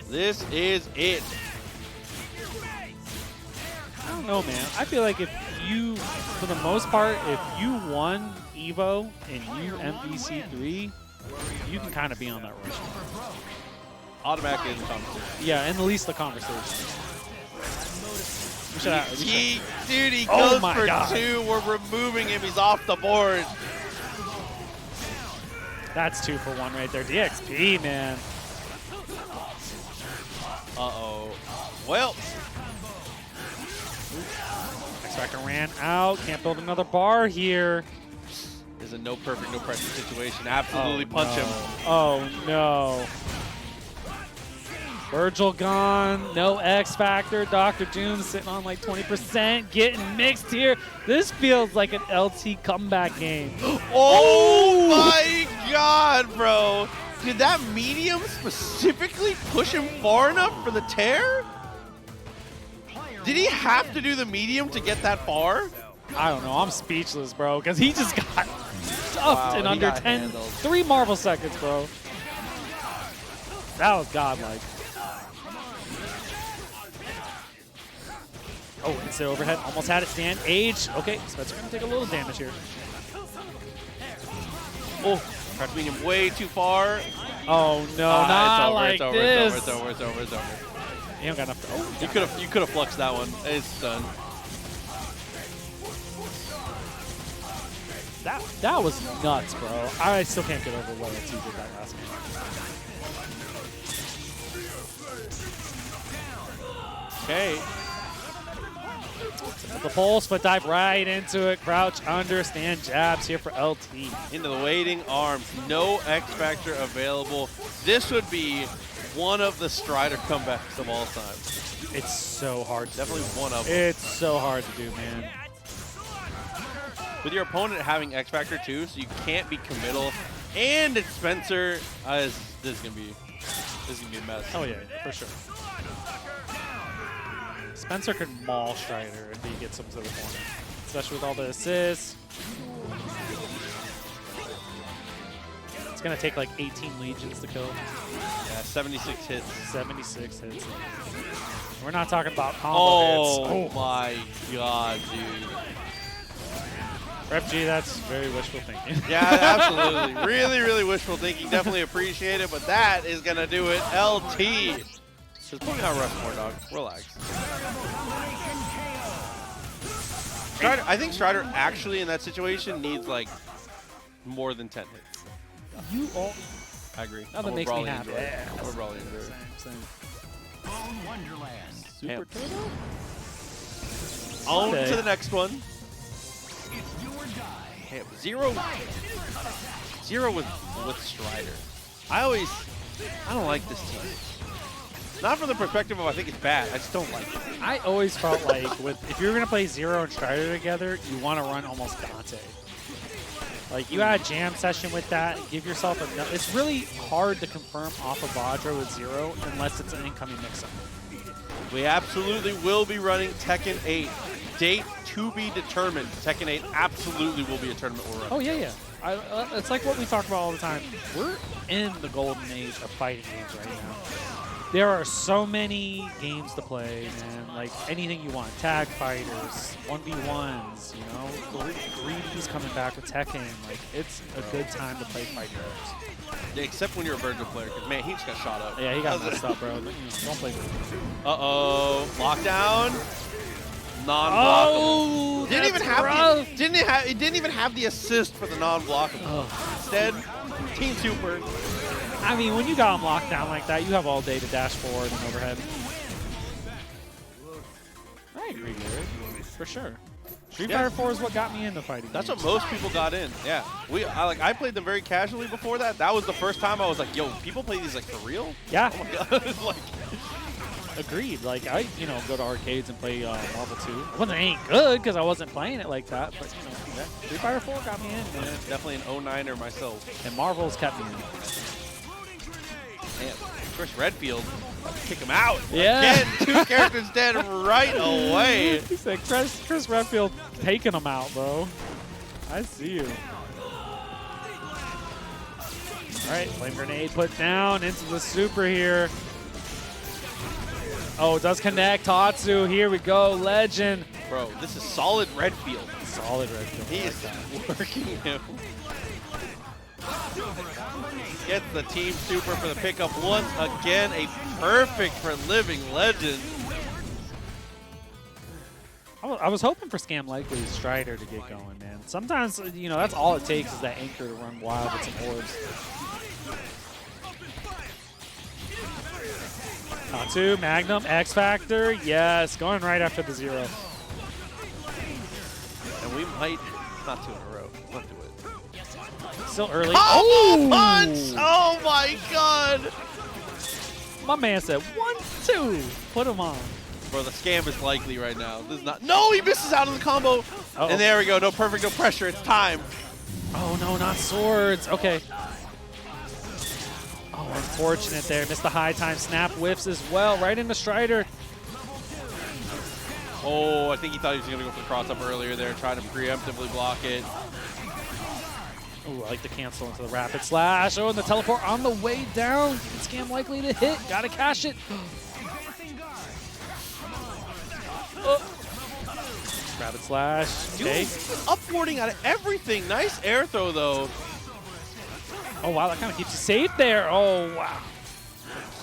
This is it. I don't know, man. I feel like if you, for the most part, if you won EVO in UMvC3, you can kind of be on that rush. Automatically in the conversation. Yeah, in the least the conversation. Dude, he goes for God. 2. We're removing him. He's off the board. That's 2 for 1 right there. DXP, man. Uh-oh. Well. X-Factor ran out. Can't build another bar here. This is a no perfect, no pressure situation. Absolutely punch him. Oh, no. Vergil gone. No X-Factor. Dr. Doom sitting on like 20%. Getting mixed here. This feels like an LT comeback game. Oh my God, bro. Did that medium specifically push him far enough for the tear? Did he have to do the medium to get that far? I don't know. I'm speechless, bro, because he just got stuffed in under 10. Handled. 3 Marvel seconds, bro. That was godlike. Oh, it's the overhead. Almost had it stand. Age. Okay, Spencer going to take a little damage here. Oh, tried to beat him way too far. Oh, no, not like this. It's over. You don't got enough. Oh, You could have fluxed that one. It's done. That was nuts, bro. I still can't get over what LT did that last game. Okay. The pulse, but dive right into it. Crouch under, stand jabs here for LT. Into the waiting arms. No X Factor available. This would be one of the Strider comebacks of all time. It's so hard. Definitely one of them. It's so hard to do, man. With your opponent having X Factor too, so you can't be committal. And it's Spencer. This is gonna be a mess. Oh yeah, for sure. Spencer could maul Strider if he gets him to the corner, especially with all the assists. It's gonna take like 18 legions to kill. Yeah, 76 hits. 76 hits. We're not talking about combo hits. Oh my God, dude. Rep G, that's very wishful thinking. Yeah, absolutely. Really, really wishful thinking. Definitely appreciate it, but that is going to do it. LT. Just put me on Rushmore, dog. Relax. Strider, I think Strider actually in that situation needs like more than 10 hits. You all. I agree. Nothing makes me happy. I'm a Brawly enjoyer. Same. Super Turbo? On Okay. to the next one. Damn, Zero with Strider. I don't like this team. Not from the perspective of I think it's bad. I just don't like it. I always felt like if you were going to play Zero and Strider together, you want to run almost Dante. Like, you had a jam session with that. Give yourself a... It's really hard to confirm off of Vajra with Zero unless it's an incoming mix-up. We absolutely will be running Tekken 8 Date to be determined. Tekken 8 absolutely will be a tournament we'll run. Oh, yeah, yeah. It's like what we talk about all the time. We're in the golden age of fighting games right now. There are so many games to play, man. Like anything you want. Tag fighters, 1v1s, you know. 3D's coming back with Tekken. Like, it's a good time to play fighting games. Yeah, except when you're a Vergil player, because, man, he just got shot up. Yeah, he got messed up, bro. Don't play Vergil. Uh-oh. Lockdown. Non-blockable. Oh, Didn't even have the assist for the non-blockable. Oh. Instead, Team Super. I mean, when you got him locked down like that, you have all day to dash forward and overhead. I agree, Garrett. For sure. Street Fighter 4 is what got me into fighting. That's games. what most people got in. Yeah, I played them very casually before that. That was the first time I was like, yo, people play these like for real? Yeah. Oh my god. Like, agreed. Like I, go to arcades and play Marvel 2. Well, it ain't good because I wasn't playing it like that. But Street Fighter 4 got me in, man. Definitely an 09er myself. And Marvel's kept me in. Man, Chris Redfield, kick him out. Yeah. Again, 2 characters dead right away. He said, Chris Redfield taking him out, bro. I see you. All right, flame grenade put down into the super here. Oh, it does connect. Tatsu, here we go. Legend. Bro, this is solid Redfield. Solid Redfield. He is working him. Gets the Team Super for the pickup once again. A perfect for Living Legend. I was hoping for Scamlikely Strider to get going, man. Sometimes, that's all it takes is that anchor to run wild with some orbs. Tatsu, Magnum, X Factor, yes, going right after the 0. And we might not 2 in a row. Let's do it. Still early. Oh, punch! Oh my god! My man said 1-2. Put him on. Bro, the scam is likely right now. This is not. No, he misses out on the combo. And there we go. No perfect, no pressure. It's time. Oh no, not swords. Okay. Oh, unfortunate there. Missed the high time. Snap whiffs as well. Right into Strider. Oh, I think he thought he was going to go for the cross-up earlier there, trying to preemptively block it. Oh, I like the cancel into the rapid slash. Oh, and the teleport on the way down. Scamlikely to hit. Gotta cash it. Rapid slash. Okay. Upwarding out of everything. Nice air throw, though. Oh, wow. That kind of keeps you safe there. Oh, wow.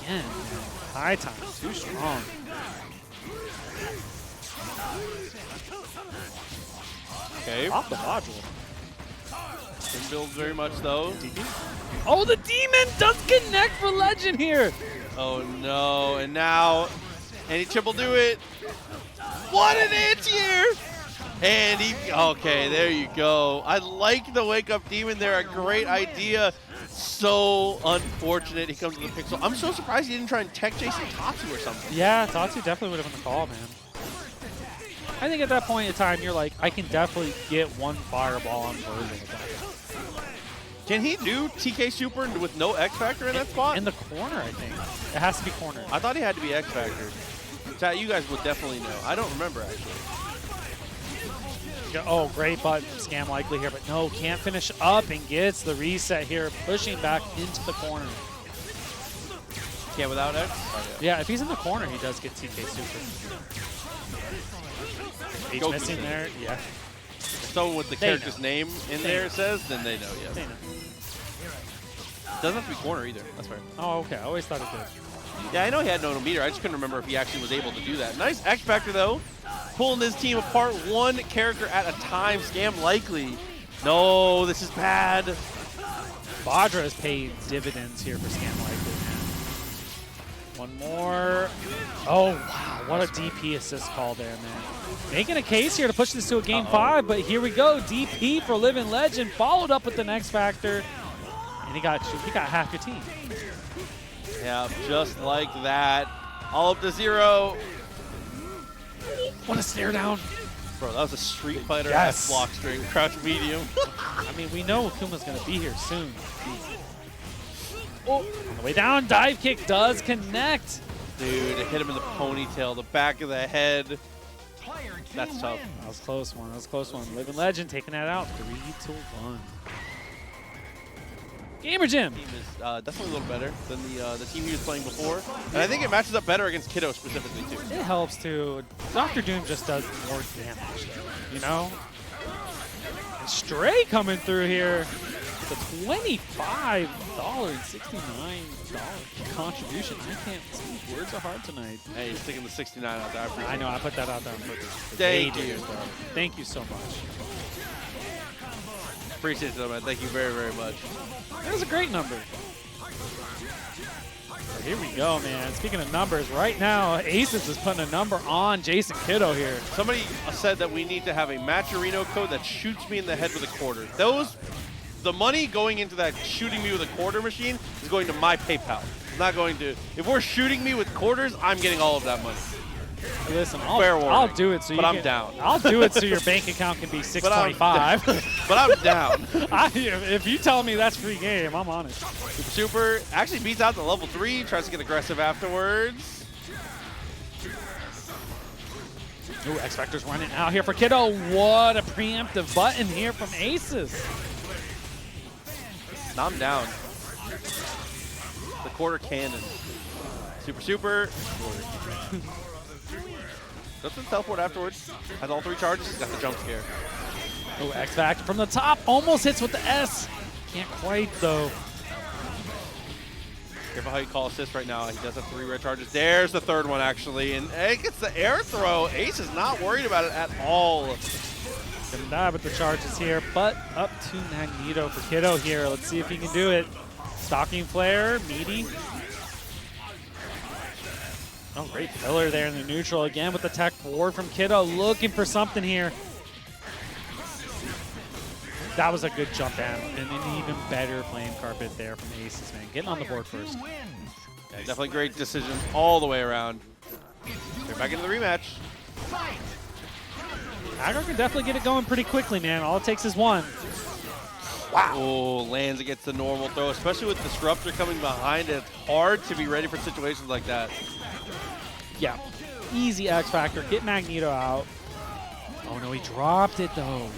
Again. High time. Too strong. Okay. Off the module. Didn't build very much, though. Oh, the demon does connect for Legend here. Oh, no. And now, any chip will do it. What an anti-air! And okay, there you go. I like the wake-up demon there. A great idea. So unfortunate he comes to the pixel. I'm so surprised he didn't try and tech Jason Tatsu or something. Yeah, Tatsu definitely would have been the call, man. I think at that point in time, you're like, I can definitely get one fireball on Vergil. Can he do TK Super with no X Factor in that spot? In the corner, I think. It has to be corner. I thought he had to be X Factor. Chat, you guys would definitely know. I don't remember, actually. Oh, great button from Scamlikely here, but no, can't finish up and gets the reset here, pushing back into the corner. Yeah, without X? Oh, yeah, if he's in the corner, he does get TK Super. H Goku missing there, yeah. If someone with the character's name in there says, then they know, yes. They know. Doesn't have to be corner either. That's fair. Oh, okay. I always thought it did. Yeah, I know he had no meter. I just couldn't remember if he actually was able to do that. Nice X Factor, though. Pulling his team apart one character at a time. Scamlikely. No, this is bad. Vajra is paying dividends here for Scamlikely. One more. Oh, wow. What a DP assist call there, man. Making a case here to push this to a game 5, but here we go. DP for Living Legend, followed up with the X Factor. And he got half your team. Yeah, just like that. All up to 0. What a stare down. Bro, that was a Street Fighter Yes. block string, crouch medium. I mean, we know Akuma's going to be here soon. Oh, on the way down, dive kick does connect. Dude, it hit him in the ponytail, the back of the head. That's tough. That was a close one. That was a close one. Living Legend taking that out. 3-1. Gamer Jim. Team is definitely a little better than the team he was playing before, and I think it matches up better against Kiddo specifically too. It helps too. Dr. Doom just does more damage, you know? And Stray coming through here. The $25.69 contribution. I can't speak. Words are hard tonight. Hey, he's sticking the 69 out there. I know. I put that out there on purpose. Thank you. Thank you so much. Appreciate it, though, man. Thank you very, very much. That was a great number. So here we go, man. Speaking of numbers, right now, Aces is putting a number on Jasonkido here. Somebody said that we need to have a Matcherino code that shoots me in the head with a quarter. The money going into that shooting me with a quarter machine is going to my PayPal. It's not going to. If we're shooting me with quarters, I'm getting all of that money. Listen, Fair warning, I'll do it so you I'm down. I'll do it so your bank account can be 625. But I'm down. If you tell me that's free game, I'm on it. Super actually beats out the level 3, tries to get aggressive afterwards. Ooh, X Factor's running out here for Kiddo. What a preemptive button here from Aces. Now I'm down. The quarter cannon. Super. Doesn't teleport afterwards. Has all 3 charges. Got the jump scare. Oh, X Factor from the top. Almost hits with the S. Can't quite, though. Careful how you call assist right now. He does have 3 red charges. There's the 3rd one, actually. And it gets the air throw. Ace is not worried about it at all. Gonna die with the charges here, but up to Magneto for Kiddo here. Let's see if he can do it. Stalking Flare, meaty. Oh, great pillar there in the neutral again with the tech forward from Kiddo. Looking for something here. That was a good jump down and an even better flame carpet there from Aces, man. Getting on the board first. Yeah, definitely great decision all the way around. They're back into the rematch. Haggar can definitely get it going pretty quickly, man. All it takes is one. Wow. Oh, lands against the normal throw, especially with Disruptor coming behind it. It's hard to be ready for situations like that. Yeah, easy X Factor. Get Magneto out. Oh no, he dropped it though.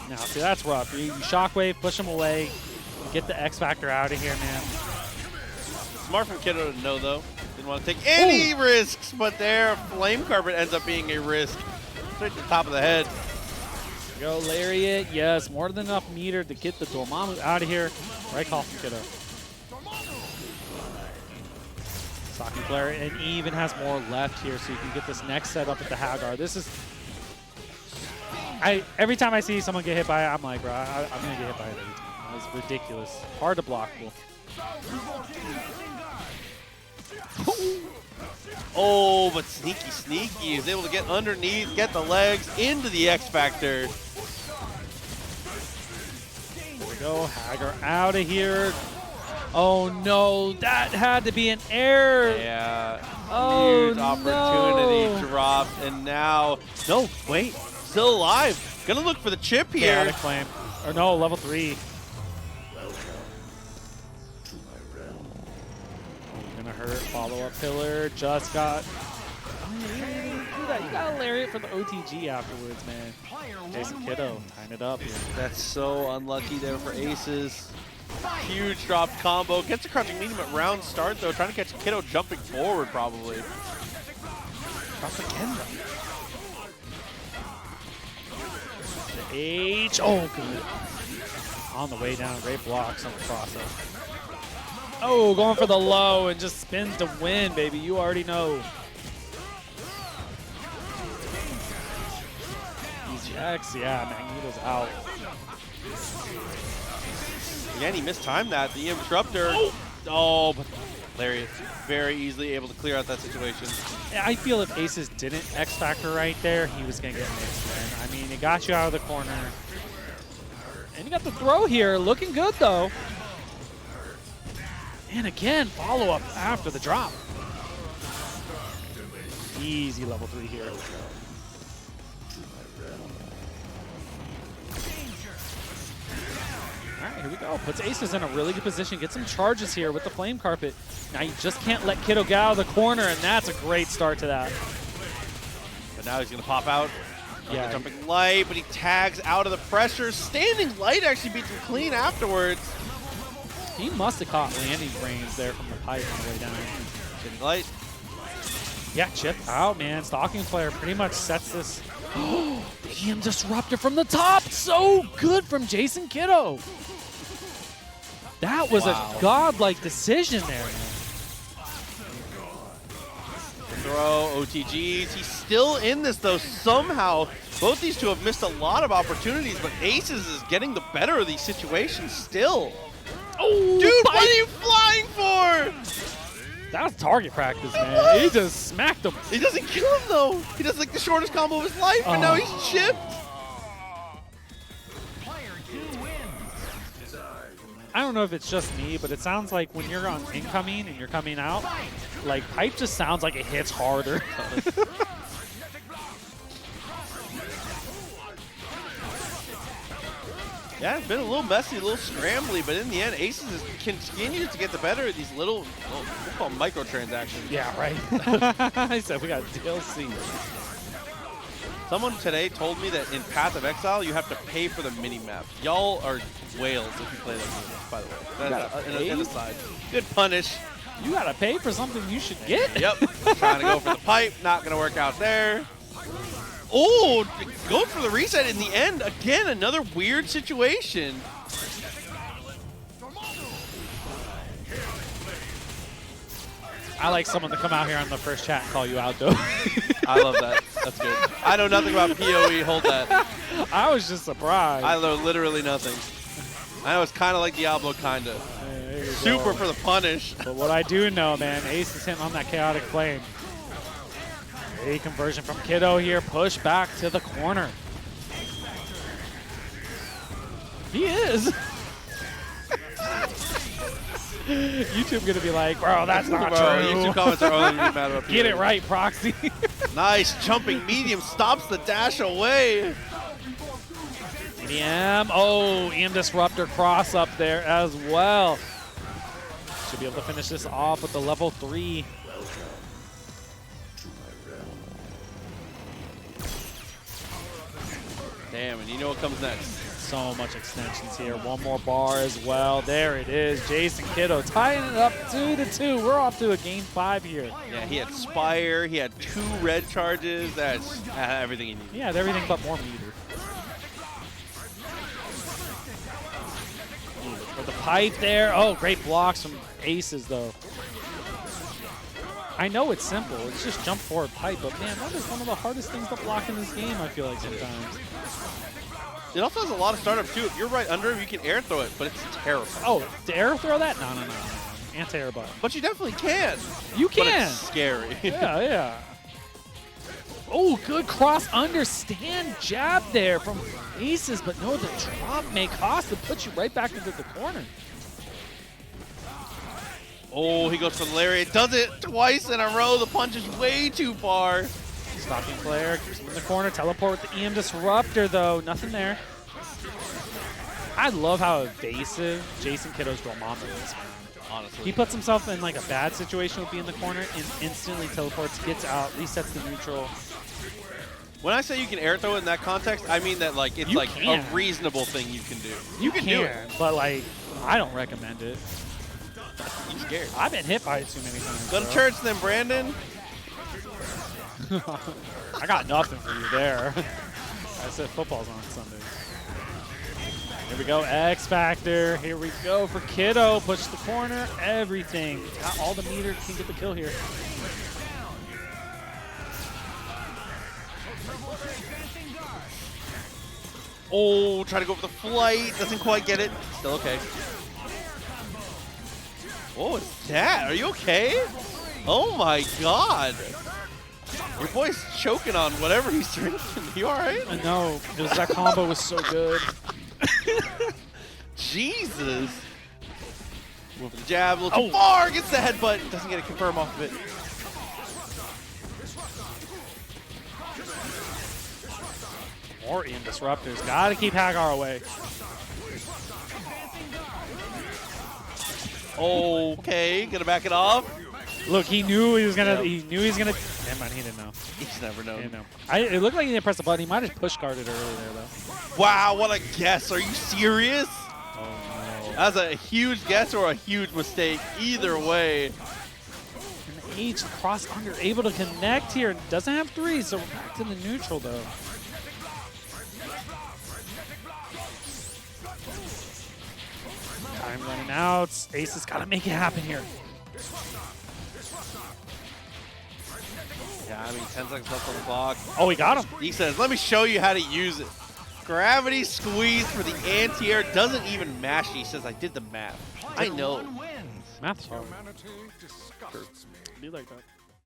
Now, see, that's rough. You Shockwave, push him away, get the X Factor out of here, man. Smart from Kiddo to know, though. Didn't want to take any risks, but their Flame Carpet ends up being a risk. Straight to the top of the head. Go Lariat. Yes, more than enough meter to get the Dormammu out of here. Right call from Kiddo. Stalking Flare, and even has more left here, so you can get this next setup with the Haggar. This is... every time I see someone get hit by it, I'm like, bro, I'm going to get hit by it every time. It's ridiculous. Hard to block. Oh, but sneaky is able to get underneath, get the legs into the X Factor. There we go, Haggar out of here. Oh no, that had to be an error. Yeah, oh, huge opportunity no. dropped, and now, no, wait, still alive. Gonna look for the chip here. Chaotic Flame, or no, level 3. Gonna hurt, follow-up pillar, just got... You got a Lariat for the OTG afterwards, man. Jasonkido tying it up here. That's so unlucky there for Aces. Huge dropped combo. Gets a crouching medium at round start, though. Trying to catch Kiddo jumping forward, probably. Drops again, though. The H. Oh, good. On the way down. Great blocks on the crossover. Oh, going for the low and just spins to win, baby. You already know. Easy X. Yeah, Magneto's out. Again, he mistimed that. The Interrupter. Oh, but Lariat very easily able to clear out that situation. Yeah, I feel if Aces didn't X Factor right there, he was going to get mixed, man. I mean, it got you out of the corner. And you got the throw here. Looking good, though. And again, follow-up after the drop. Easy level 3 here. All right, here we go. Puts Aces in a really good position. Get some charges here with the Flame Carpet. Now you just can't let Kiddo get out of the corner, and that's a great start to that. But now he's going to pop out. Yeah. The jumping light, but he tags out of the pressure. Standing light actually beats him clean afterwards. He must have caught landing brains there from the pipe on the way down. Standing light. Yeah, chip out, man. Stalking player pretty much sets this. The EM Disruptor from the top. So good from Jasonkido. That was a godlike decision there, man. Throw, OTGs. He's still in this, though, somehow. Both these two have missed a lot of opportunities, but Aces is getting the better of these situations still. Oh, dude, what are you flying for? That was target practice, man. He just smacked him. He doesn't kill him, though. He does, like, the shortest combo of his life, and now he's chipped. I don't know if it's just me, but it sounds like when you're on incoming and you're coming out, like, pipe just sounds like it hits harder. Yeah, it's been a little messy, a little scrambly, but in the end, Aces is continues to get the better of these little, we'll call them microtransactions. Yeah, right. I said we got DLC. Someone today told me that in Path of Exile, you have to pay for the mini-map. Y'all are whales if you play that game, by the way. That's an aside. Good punish. You gotta pay for something you should get. Yep. Trying to go for the pipe, not gonna work out there. Oh, going for the reset in the end. Again, another weird situation. I like someone to come out here on the first chat and call you out, though. I love that. That's good. I know nothing about PoE. Hold that. I was just surprised. I know literally nothing. I know it's kind of like Diablo, kind of. Super for the punish. But what I do know, man, Ace is hitting on that chaotic flame. A conversion from Kiddo here. Push back to the corner. He is. YouTube gonna be like, bro, that's not true. YouTube comments are only mad about Get it right, Proxy. Nice jumping medium stops the dash away. EM, EM Disruptor cross up there as well. Should be able to finish this off with the level 3. Damn, and you know what comes next. So much extensions here. One more bar as well. There it is. Jasonkido tying it up 2-2. We're off to a game 5 here. Yeah, he had Spire. He had 2 red charges. That's everything he needed. He had everything but more meter. For the pipe there. Oh, great blocks from Aces, though. I know it's simple. It's just jump forward pipe, but man, that is one of the hardest things to block in this game, I feel like sometimes. It also has a lot of startup too. If you're right under him, you can air throw it, but it's terrifying. Oh, to air throw that? No. Anti-air button. But you definitely can. You can. But it's scary. Yeah. Oh, good cross understand jab there from Aces, but no, the drop may cost to put you right back into the corner. Oh, he goes for the lariat. Does it twice in a row. The punch is way too far. Stalking player, keeps him in the corner. Teleport with the EM Disruptor, though. Nothing there. I love how evasive Jasonkido's Dormammu is, man. Honestly. He puts himself in like a bad situation with being in the corner and instantly teleports, gets out, resets the neutral. When I say you can air throw it in that context, I mean that like it's like a reasonable thing you can do. You can do it, but like I don't recommend it. You scared. I've been hit by it too many times. Go to church then, Brandon. I got nothing for you there. I said football's on Sundays. Here we go, X Factor. Here we go for Kiddo. Push the corner, everything. Got all the meter, can get the kill here. Oh, try to go for the flight. Doesn't quite get it. Still okay. What was that? Are you okay? Oh my god. Your boy's choking on whatever he's drinking. You alright? I know. That combo was so good. Jesus. Went for the jab, a little too far. Gets the headbutt. Doesn't get a confirm off of it. More EM Disruptors. Gotta keep Haggar away. Okay, gonna back it off. Look, he knew he was gonna. Yep. He knew he was gonna. Never mind, he didn't know. He's never known. He didn't know. It looked like he didn't press the button. He might have push guarded earlier there, though. Wow, what a guess! Are you serious? Oh no. That's a huge guess or a huge mistake. Either way. And H, the cross under, able to connect here. Doesn't have 3, so back to the neutral though. Time running out. Ace has got to make it happen here. Yeah, I mean, 10 seconds left on the clock. Oh, he got him. He says, let me show you how to use it. Gravity squeeze for the anti-air doesn't even mash. He says, I did the math. I know. Math's hard. Be like that.